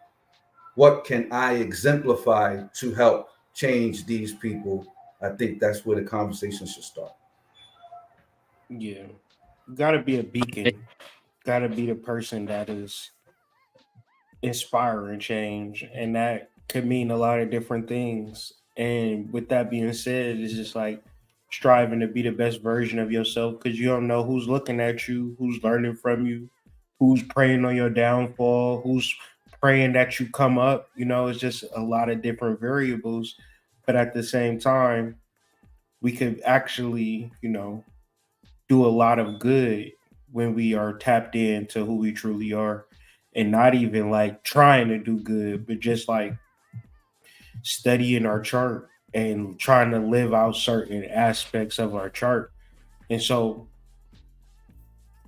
what can I exemplify to help change these people, I think that's where the conversation should start. Yeah, got to be a beacon. Got to be the person that is inspiring change, and that could mean a lot of different things. And with that being said, it's just like striving to be the best version of yourself because you don't know who's looking at you, who's learning from you, who's preying on your downfall, who's praying that you come up. You know, it's just a lot of different variables. But at the same time, we could actually, do a lot of good when we are tapped into who we truly are and not even like trying to do good, but just like studying our chart and trying to live out certain aspects of our chart. And so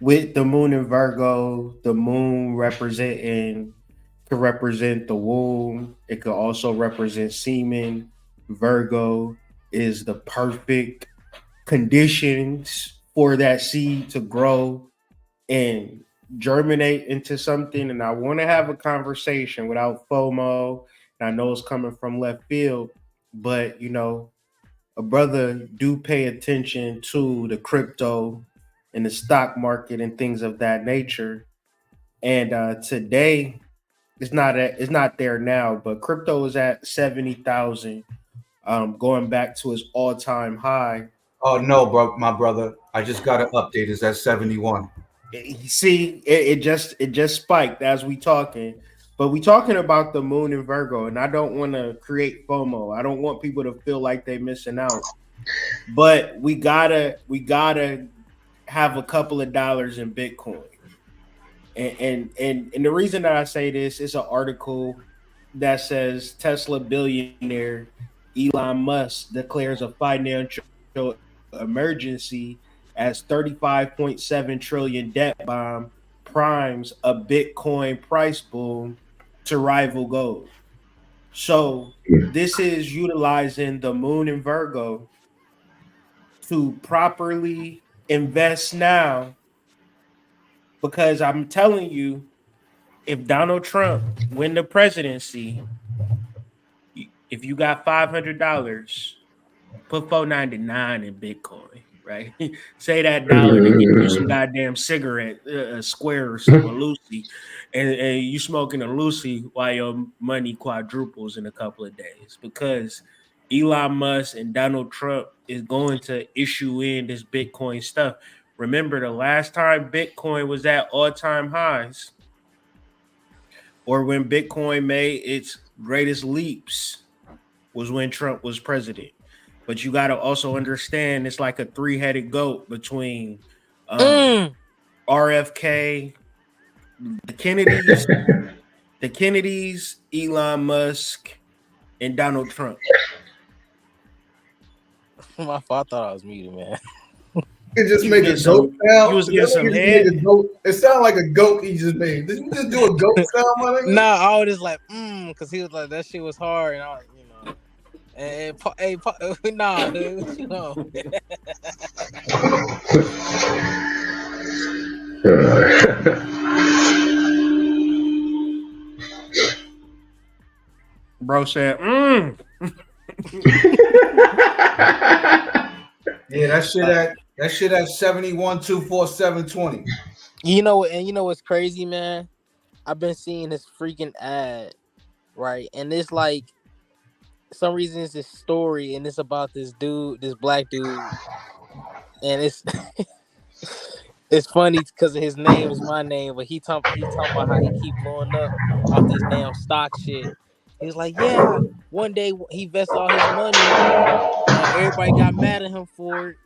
with the moon in Virgo, the moon representing could represent the womb. It could also represent semen. Virgo is the perfect conditions for that seed to grow and germinate into something. And I want to have a conversation without FOMO. And I know it's coming from left field, but a brother do pay attention to the crypto and the stock market and things of that nature. And today it's not there now, but crypto is at 70,000, going back to its all time high. Oh no, bro, my brother. I just got an update. It's at 71. See, it just spiked as we talking, but we talking about the moon in Virgo, and I don't want to create FOMO. I don't want people to feel like they missing out. But we gotta have a couple of dollars in Bitcoin. And the reason that I say this is an article that says Tesla billionaire Elon Musk declares a financial emergency as 35.7 trillion debt bomb primes a Bitcoin price boom to rival gold. So this is utilizing the moon in Virgo to properly invest now because I'm telling you, if Donald Trump win the presidency, if you got $500, put 499 in Bitcoin, right? Say that dollar to get you some goddamn cigarette, squares or Lucy, and you smoking a Lucy while your money quadruples in a couple of days because Elon Musk and Donald Trump is going to issue in this Bitcoin stuff. Remember the last time Bitcoin was at all-time highs, or when Bitcoin made its greatest leaps, was when Trump was president. But you got to also understand it's like a three-headed goat between Mm. RFK, the Kennedys, Elon Musk, and Donald Trump. My fault. I thought I was muted, man. You just You made a get goat some- sound. you was getting That some nigga just head? made a goat. It sounded like a goat he just made. Did you just do a goat sound, my nigga? Nah, I was just like, because he was like, that shit was hard, and I was, nah, dude, what you know? Bro said, Yeah, that shit at 71 247 20. You know what's crazy, man? I've been seeing this freaking ad, right? And it's like, some reason it's this story, and it's about this dude, this black dude, and it's it's funny because his name is my name, but he talking about how he keep blowing up off this damn stock shit. He was like, yeah, one day he invested all his money, and everybody got mad at him for it.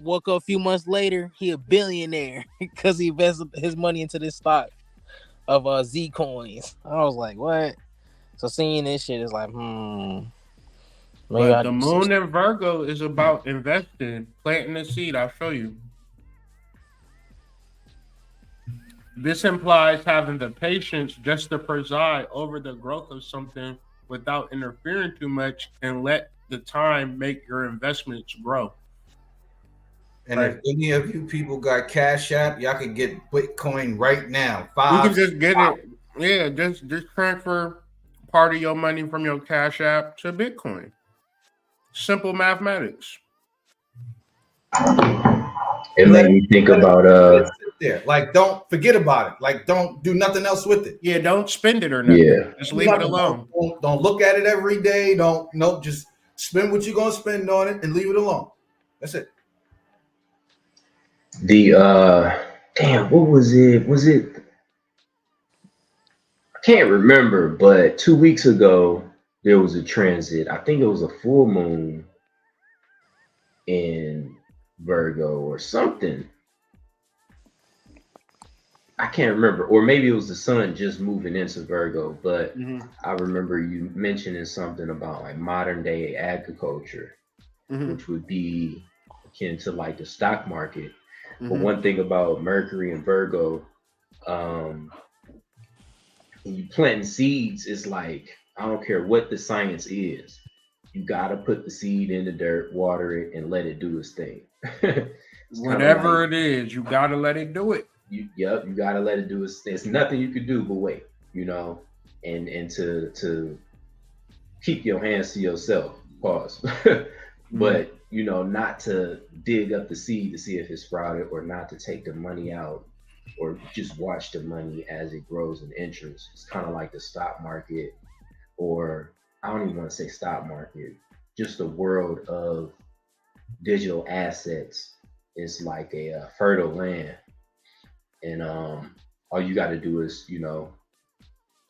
Woke up a few months later, he a billionaire because he invested his money into this stock of Z coins. I was like, what? So seeing this shit is like, maybe But I the do some moon shit. in Virgo is about investing, planting a seed. I'll show you. This implies having the patience just to preside over the growth of something without interfering too much and let the time make your investments grow. And if Right. any of you people got Cash App, y'all can get Bitcoin right now. You can Five. just get it. Yeah, just transfer part of your money from your Cash App to Bitcoin. Simple mathematics. It made me think about Let it sit there. Like, don't forget about it. Like, don't do nothing else with it. Yeah, don't spend it or nothing. yeah. Just Do leave it nothing. alone. Don't look at it every day. Nope. Just spend what you're gonna spend on it and leave it alone. That's it. The damn, what was it? Was it? I can't remember, but 2 weeks ago there was a transit. I think it was a full moon in Virgo or something. I can't remember, or maybe it was the sun just moving into Virgo. But I remember you mentioning something about like modern day agriculture, which would be akin to like the stock market. But one thing about Mercury and Virgo, when you planting seeds, it's like I don't care what the science is, you gotta put the seed in the dirt, water it, and let it do its thing. Whatever it is, you gotta let it do it. You gotta let it do its thing. There's nothing you can do but wait, and to keep your hands to yourself. Pause. But not to dig up the seed to see if it's sprouted, or not to take the money out, or just watch the money as it grows in interest. It's kind of like the stock market, or I don't even want to say stock market, just the world of digital assets is like a fertile land. And all you got to do is,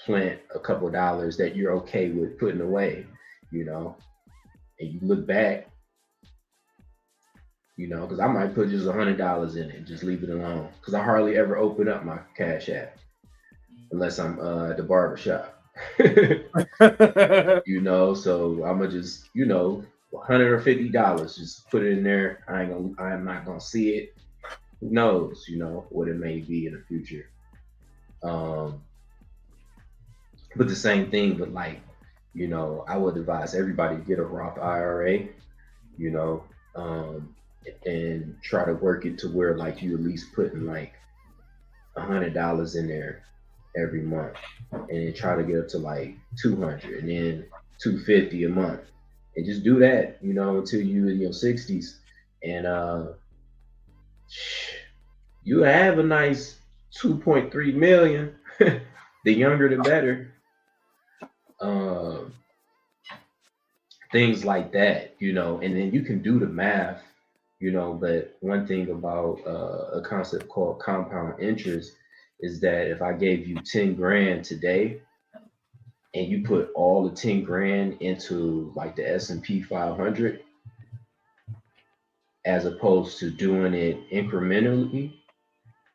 plant a couple of dollars that you're okay with putting away, and you look back, because I might put just $100 in it and just leave it alone, because I hardly ever open up my Cash App unless I'm at the barber shop. So I'm gonna just, $150, just put it in there. I'm not gonna see it. Who knows, what it may be in the future. But the same thing, but like, I would advise everybody to get a Roth IRA, and try to work it to where like you at least putting like $100 in there every month, and then try to get up to like 200 and then 250 a month, and just do that, until you in your 60s, and you have a nice 2.3 million. The younger the better. Things like that, and then you can do the math, but one thing about a concept called compound interest is that if I gave you 10 grand today and you put all the 10 grand into like the S&P 500, as opposed to doing it incrementally,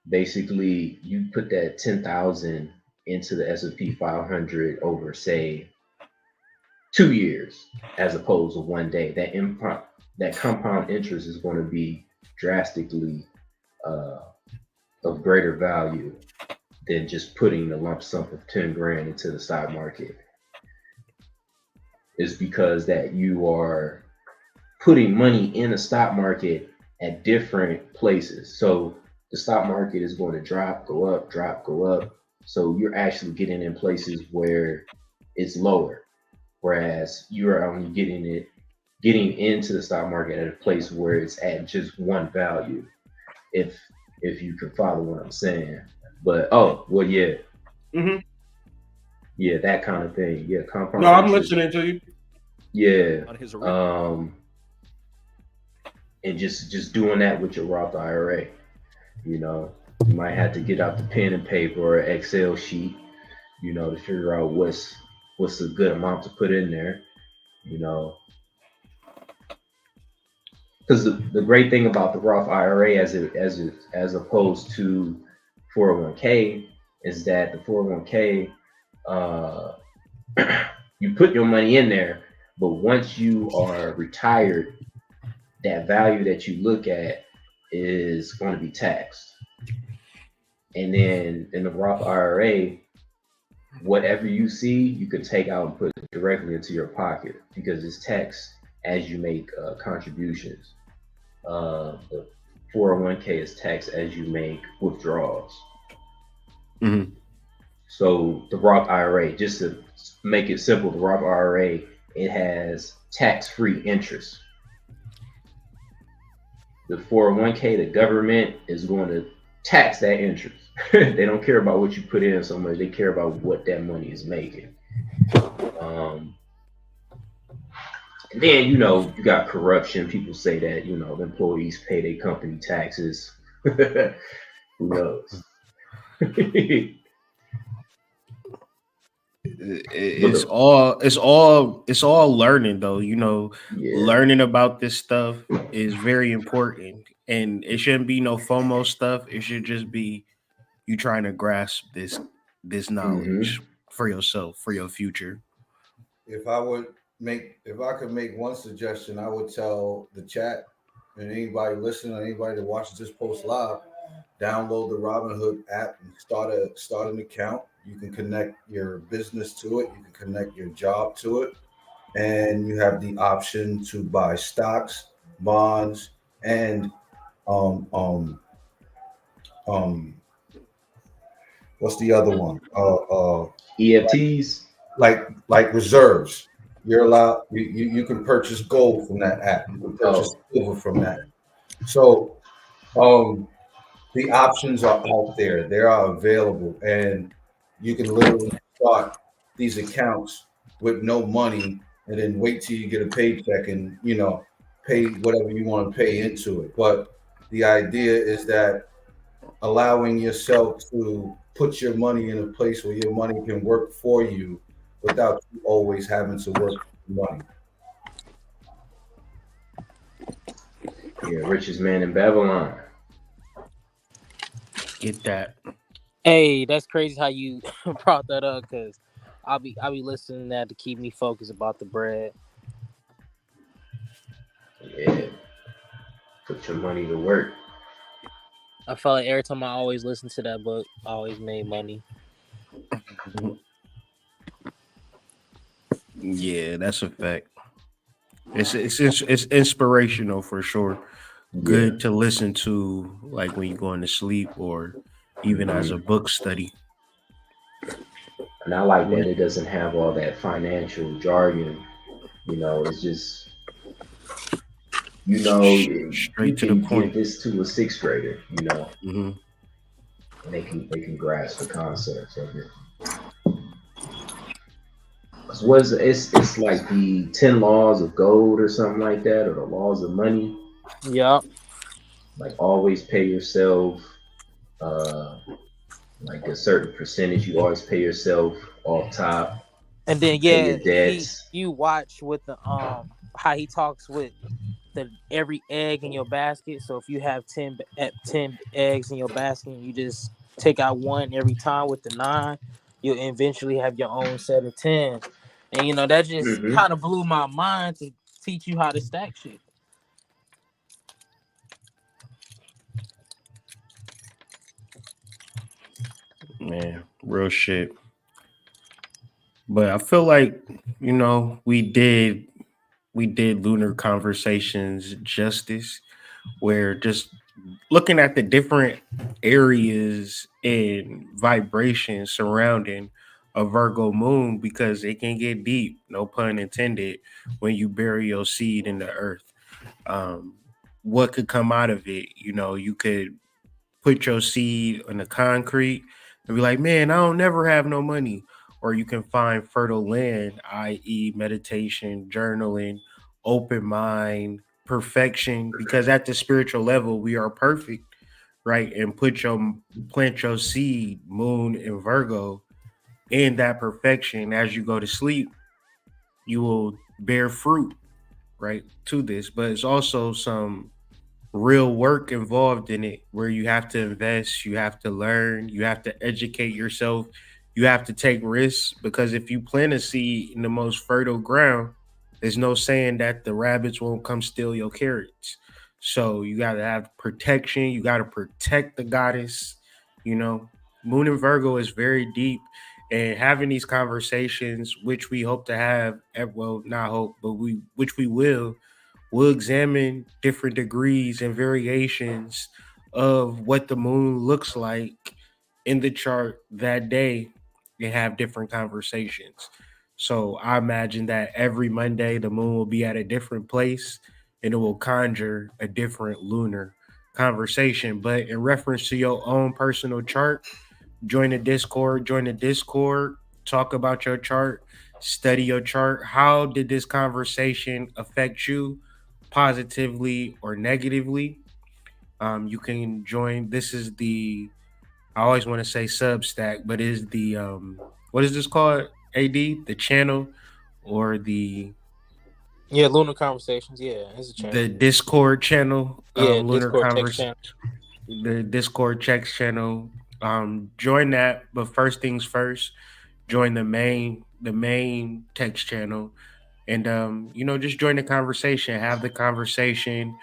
basically you put that 10,000 into the S&P 500 over, say, 2 years, as opposed to one day. That compound interest is going to be drastically of greater value than just putting the lump sum of 10 grand into the stock market. Is because that you are putting money in the stock market at different places. So the stock market is going to drop, go up, drop, go up. So you're actually getting in places where it's lower, whereas you're only getting into the stock market at a place where it's at just one value. If you can follow what I'm saying. But yeah. Yeah, that kind of thing. Yeah, compound. No, I'm listening to you. Yeah. And just doing that with your Roth IRA. You might have to get out the pen and paper or an Excel sheet, to figure out what's a good amount to put in there, because the great thing about the Roth IRA as opposed to 401k is that the 401k You put your money in there, but once you are retired, that value that you look at is going to be taxed. And then in the Roth IRA, whatever you see, you can take out and put directly into your pocket because it's taxed as you make contributions. The 401k is taxed as you make withdrawals. Mm-hmm. So the Roth IRA, just to make it simple, the Roth IRA, it has tax-free interest. The 401k, the government is going to tax that interest. They don't care about what you put in so much; they care about what that money is making. Um, and then you got corruption. People say that the employees pay their company taxes. Who knows? It's all learning though. Yeah. Learning about this stuff is very important, and it shouldn't be no FOMO stuff. It should just be you trying to grasp this knowledge Mm-hmm. for yourself, for your future. If I could make one suggestion, I would tell the chat and anybody listening, anybody that watches this post live, download the Robinhood app and start an account. You can connect your business to it. You can connect your job to it, and you have the option to buy stocks, bonds, and um um um what's the other one? EFTs. Like reserves. You're allowed. You can purchase gold from that app. You can purchase Oh, silver from that. So um, the options are out there. They are available, and you can literally start these accounts with no money, and then wait till you get a paycheck, and pay whatever you want to pay into it. But the idea is that allowing yourself to put your money in a place where your money can work for you without you always having to work for money. yeah, richest man in Babylon. Get that. Hey, that's crazy how you brought that up because I'll be listening to that to keep me focused about the bread. Yeah, put your money to work. I felt like every time I always listened to that book, I always made money. Yeah, that's a fact. It's inspirational for sure. Yeah. Good to listen to, like when you're going to sleep or even as a Hmm. book study. And I like that What- it doesn't have all that financial jargon. It's just you Straight to the can give point. this to a sixth grader, Hmm. and they can grasp the concepts of it. 'Cause it's like the 10 laws of gold or something like that, or the laws of money. Yep. Like always pay yourself, uh, like a certain percentage. You always pay yourself off top. And then You pay yeah, your debts. you watch with the how he talks with the every egg in your basket. So if you have 10 eggs in your basket and you just take out one every time with the nine, you'll eventually have your own set of 10. And that just Hmm. kind of blew my mind to teach you how to stack shit. Man, real shit. But I feel like, we did Lunar Conversations justice, where just looking at the different areas and vibrations surrounding a Virgo moon, because it can get deep, no pun intended, when you bury your seed in the earth. Um, what could come out of it? You could put your seed in the concrete and be like, man, I don't never have no money. Or you can find fertile land, i.e., meditation, journaling, open mind, perfection, because at the spiritual level, we are perfect, right? And plant your seed, moon and Virgo, in that perfection. As you go to sleep, you will bear fruit, right? To this. But it's also some real work involved in it, where you have to invest, you have to learn, you have to educate yourself, you have to take risks because if you plant a seed in the most fertile ground, there's no saying that the rabbits won't come steal your carrots. So you got to have protection. You got to protect the goddess. You know, Moon and Virgo is very deep, and having these conversations, which we hope to have, well, not hope, but which we will examine different degrees and variations of what the moon looks like in the chart that day and have different conversations. So I imagine that every Monday the moon will be at a different place and it will conjure a different lunar conversation. But in reference to your own personal chart, join the Discord, talk about your chart, study your chart. How did this conversation affect you positively or negatively? You can join. This is the, I always want to say Substack, but is the what is this called? AD, the channel or Yeah, Lunar Conversations. Yeah, it's a the channel. Discord channel, Yeah, Lunar Discord text Converse, channel. the Discord checks channel. Join that, but first things first, join the main text channel, and just join the conversation, have the conversation,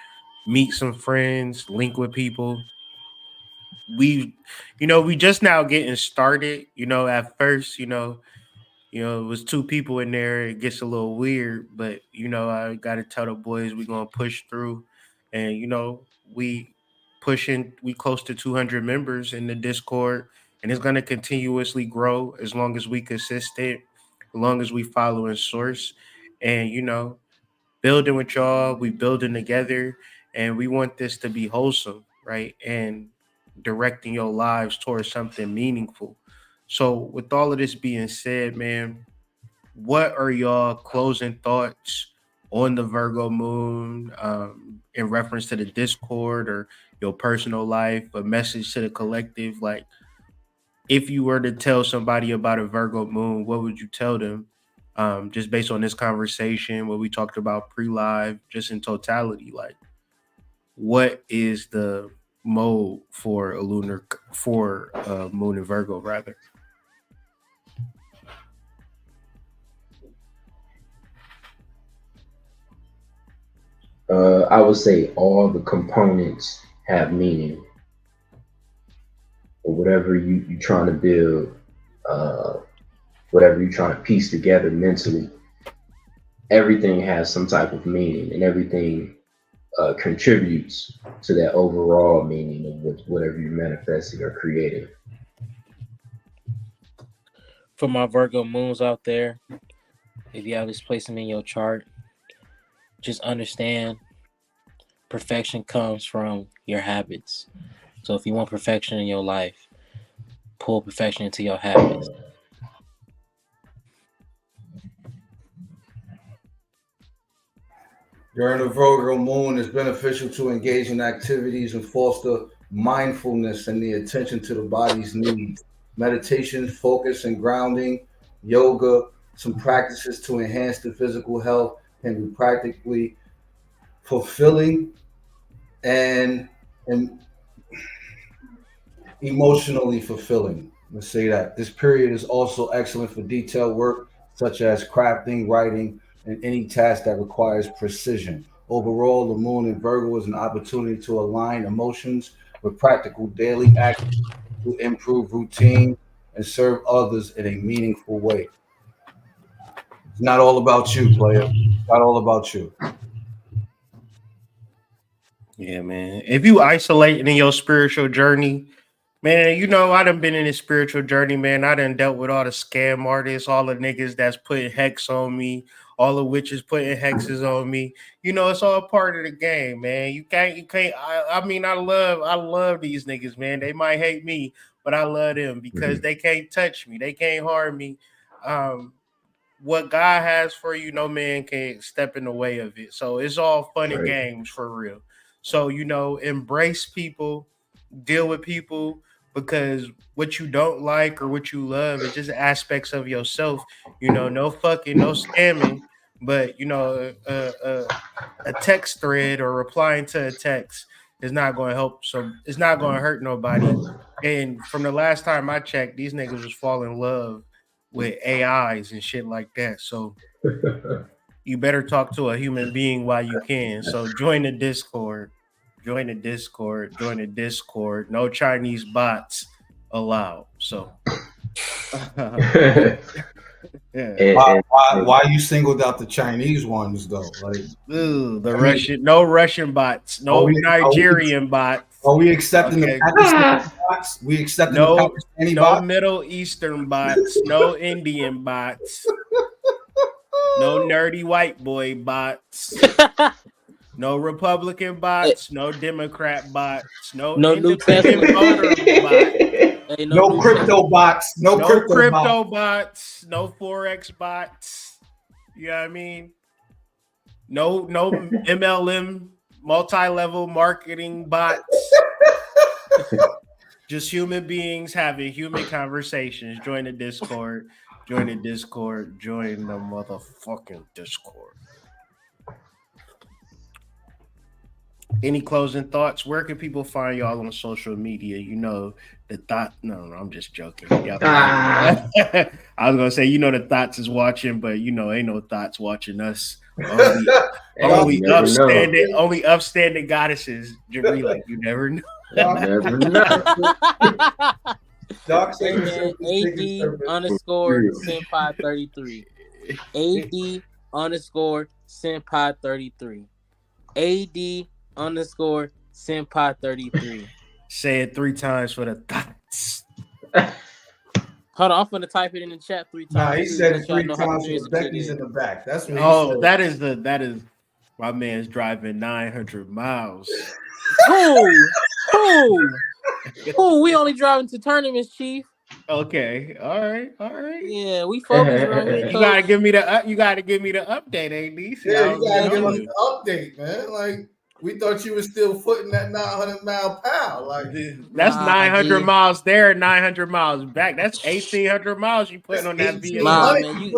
meet some friends, link with people. We just now getting started. At first, it was two people in there. It gets a little weird, but I got to tell the boys we're gonna push through, and we close to 200 members in the Discord, and it's gonna continuously grow as long as we consistent, as long as we follow in source, and building with y'all, we building together, and we want this to be wholesome, right? And directing your lives towards something meaningful. So, with all of this being said, man, what are y'all closing thoughts on the Virgo moon in reference to the Discord or your personal life, a message to the collective? Like, if you were to tell somebody about a Virgo moon, what would you tell them? Just based on this conversation, what we talked about pre-live, just in totality, like what is the mode for a lunar for moon and Virgo rather? I would say all the components have meaning, or whatever you're trying to build, uh, whatever you're trying to piece together mentally, everything has some type of meaning, and everything contributes to that overall meaning of whatever you're manifesting or creating. For my Virgo moons out there, if you have this placement in your chart, just understand perfection comes from your habits. So if you want perfection in your life, pull perfection into your habits. During the Virgo moon, it's beneficial to engage in activities and foster mindfulness and the attention to the body's needs. Meditation, focus, and grounding, yoga, some practices to enhance the physical health can be practically fulfilling and, and emotionally fulfilling. Let's say that. This period is also excellent for detailed work such as crafting, writing, and any task that requires precision. Overall, the moon in Virgo is an opportunity to align emotions with practical daily actions to improve routine and serve others in a meaningful way. It's not all about you, player. It's not all about you. Yeah, man. If you isolating in your spiritual journey, man, I done been in this spiritual journey, man. I done dealt with all the scam artists, all the niggas that's putting hex on me, all the witches putting hexes on me. It's all part of the game, man. You can't. I mean, I love these niggas, man. They might hate me, but I love them because Mhm. they can't touch me. They can't harm me. Um, what God has for you, no man can step in the way of it. So it's all fun and Right, games for real. So, embrace people, deal with people because what you don't like or what you love is just aspects of yourself. No fucking, no scamming, but a text thread or replying to a text It's not going to help. So it's not going to hurt nobody. And from the last time I checked, these niggas was falling in love with AIs and shit like that. So you better talk to a human being while you can. So join the Discord. Join the Discord. Join the Discord. No Chinese bots allowed. So yeah. Why you singled out the Chinese ones though? Like no Russian bots, no Nigerian bots. Are we accepting the Pakistani bots? We accepting the Pakistani bots? No Middle Eastern bots, no Indian bots, no nerdy white boy bots. No Republican bots, no Democrat bots, no independent voter bots. Hey, no crypto bots, no crypto bots, no Forex bots. You know what I mean? No MLM multi-level marketing bots. Just human beings having human conversations. Join the Discord. Join the Discord. Join the motherfucking Discord. Any closing thoughts? Where can people find y'all on social media? You know, the thought. No, I'm just joking. I was gonna say, you know, the thoughts is watching, but you know, ain't no thoughts watching us. Only upstanding goddesses. Jabrila, you never know. Never know. AD_Senpai33. AD_Senpai33. AD_Senpai33. Say it 3 times for the thoughts. Hold on, I'm gonna type it in the chat 3 times. Nah, he said it 3 times. Becky's in the back. That's what. That is my man's driving 900 miles. Who? We only driving to tournaments, Chief. Okay, all right. Yeah, we focus on it. You gotta give me the update, AD. Yeah, you gotta give us the update, man. Like we thought you were still footing that 900-mile pound. Like that's 900 miles there, 900 miles back. That's 1,800 miles you putting on that vehicle.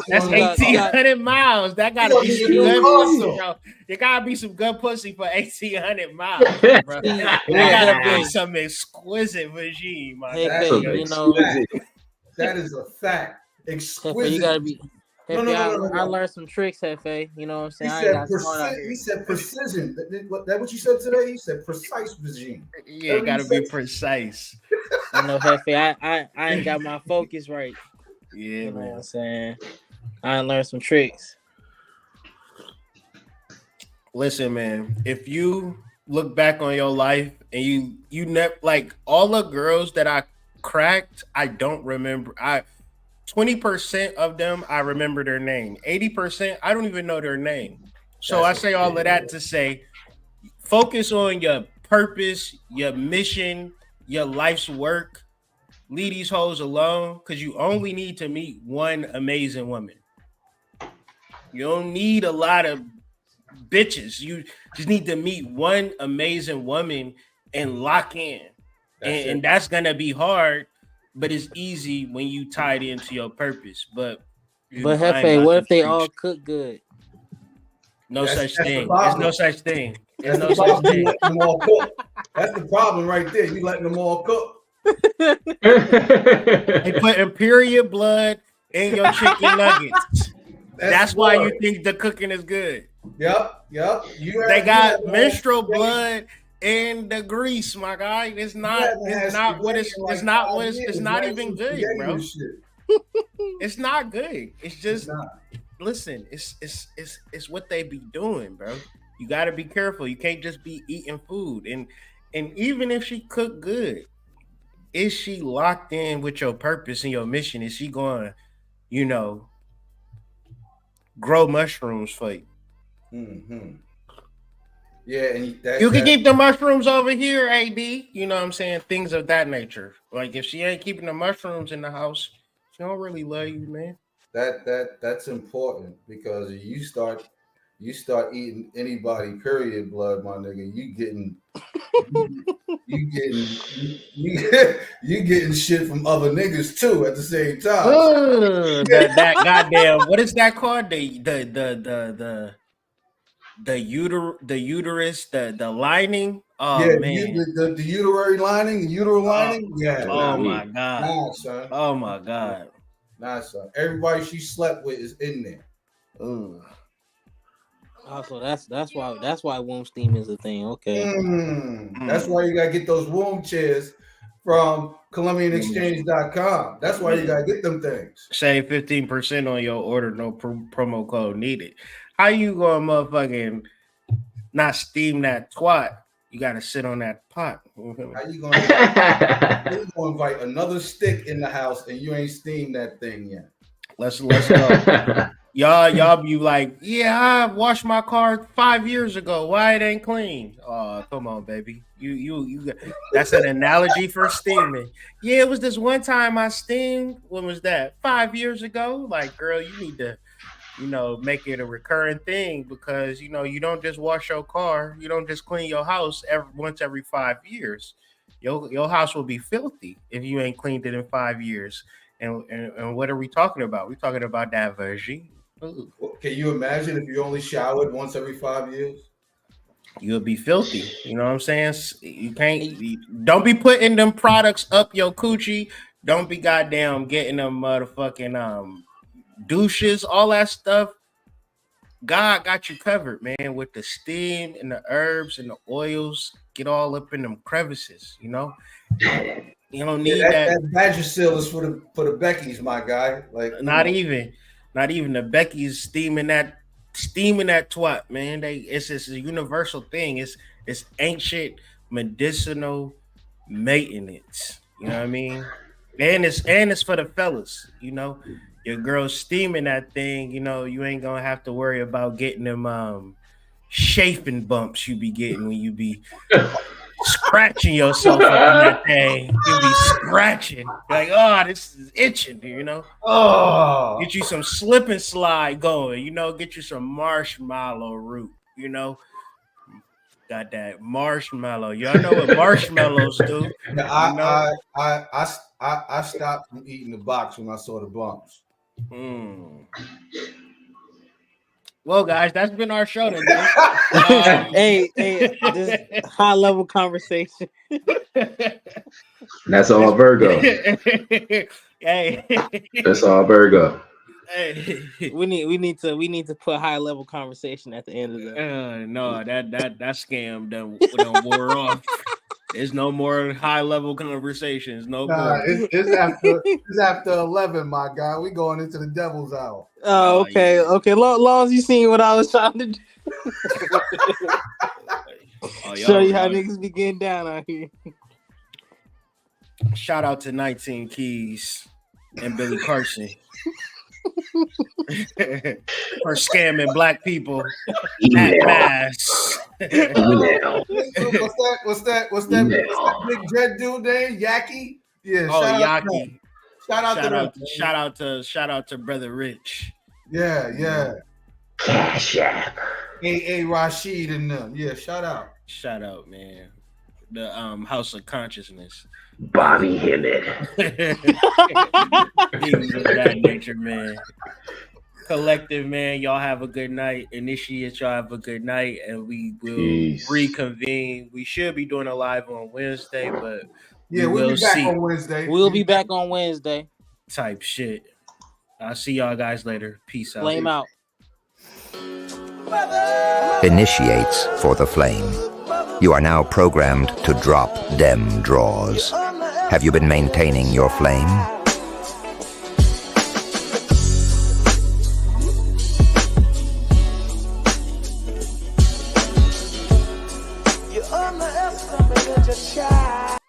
That's 1,800 miles. That gotta be some good pussy, bro. There gotta be some good pussy for 1,800 miles, bro. That gotta be some exquisite regime, my guy. You know, that is a fact. Exquisite. You gotta be. I learned some tricks, Hefe. You know what I'm saying? He said precision. That what you said today? He said precise regime. Yeah, it gotta be precise. You know, Hefe, I ain't got my focus right. Yeah, you know what I'm saying? I learned some tricks. Listen, man, if you look back on your life and you never, like, all the girls that I cracked, I don't remember. 20% of them, I remember their name. 80%, I don't even know their name. So I say all of that to say, focus on your purpose, your mission, your life's work. Leave these hoes alone, because you only need to meet one amazing woman. You don't need a lot of bitches. You just need to meet one amazing woman and lock in. And that's going to be hard. But it's easy when you tied into your purpose. But Hefe, what if they all cook good? No such thing. There's no such thing. That's the problem right there. You letting them all cook. They putting period blood in your chicken nuggets. That's why you think the cooking is good. Yep. They got menstrual blood and the grease, my guy. It's not even good, bro. It's not good. It's just listen, it's what they be doing, bro. You gotta be careful. You can't just be eating food. And even if she cook good, is she locked in with your purpose and your mission? Is she going, grow mushrooms for you? Mm-hmm. Yeah, and you can keep the mushrooms over here, AD. You know what I'm saying? Things of that nature. Like if she ain't keeping the mushrooms in the house, she don't really love you, man. That's important, because you start eating anybody period blood, my nigga. You getting shit from other niggas too at the same time. That goddamn, what is that called? The the uterus, the lining. Oh Yeah, man. the uterary lining, the uteral lining. Yeah, Oh nah, my god. nah, son. Oh my god. Nah, son. Everybody she slept with is in there. Ooh. Also, that's why womb steam is a thing. Okay. That's why you gotta get those womb chairs from ColombianExchange.com. That's why you gotta get them things. Save 15% on your order. No promo code needed. How you gonna motherfucking not steam that twat? You gotta sit on that pot. How you gonna invite another stick in the house and you ain't steamed that thing yet? Let's go. Y'all be like, yeah, I washed my car 5 years ago. Why it ain't clean? Oh, come on, baby. You that's an analogy for steaming. Yeah, it was this one time I steamed. When was that? 5 years ago? Like, girl, you need to, make it a recurring thing because you don't just wash your car, you don't just clean your house once every 5 years. Your house will be filthy if you ain't cleaned it in 5 years. And what are we talking about? We're talking about that virgin. Ooh. Can you imagine if you only showered once every 5 years? You'll be filthy. You know what I'm saying? You don't be putting them products up your coochie. Don't be goddamn getting them motherfucking douches, all that stuff. God got you covered, man, with the steam and the herbs and the oils. Get all up in them crevices, You don't need that. That Vagisil is for the Beckys, my guy. Like not even the Becky's steaming that twat, man. It's a universal thing. It's ancient medicinal maintenance. You know what I mean? And it's for the fellas. Your girl steaming that thing. You ain't gonna have to worry about getting them chafing bumps you be getting when you be scratching yourself up in that thing. You be scratching like, oh, this is itching. Oh, get you some slip and slide going. Get you some marshmallow root. Got that marshmallow. Y'all know what marshmallows do. I stopped from eating the box when I saw the bumps. Well, guys, that's been our show today. Hey, this high level conversation. That's all Virgo. Hey, that's all Virgo. Hey. We need to put high level conversation at the end of that. No, that scam done wore off. There's no more high level conversations. No more. It's after 11, my guy. We going into the devil's hour. Oh, okay, yeah. Okay. Long as you seen what I was trying to do. Show you how niggas be getting down out here. Shout out to 19 Keys and Billy Carson for scamming black people at mass. What's that big dread dude name? Yaki? Yeah. Yaki. Shout out to Brother Rich. Yeah. Cash App. A Rashid and them. Yeah, shout out, man. The House of Consciousness. Bobby Hemmett. Things of that nature, man. Collective, man. Y'all have a good night. Initiates, y'all have a good night, and we will reconvene. We should be doing a live on Wednesday, but we'll be back on Wednesday. We'll be back on Wednesday. Type shit. I'll see y'all guys later. Peace out. Flame out. Initiates for the flame. You are now programmed to drop dem draws. Have you been maintaining your flame? You underestimated your child.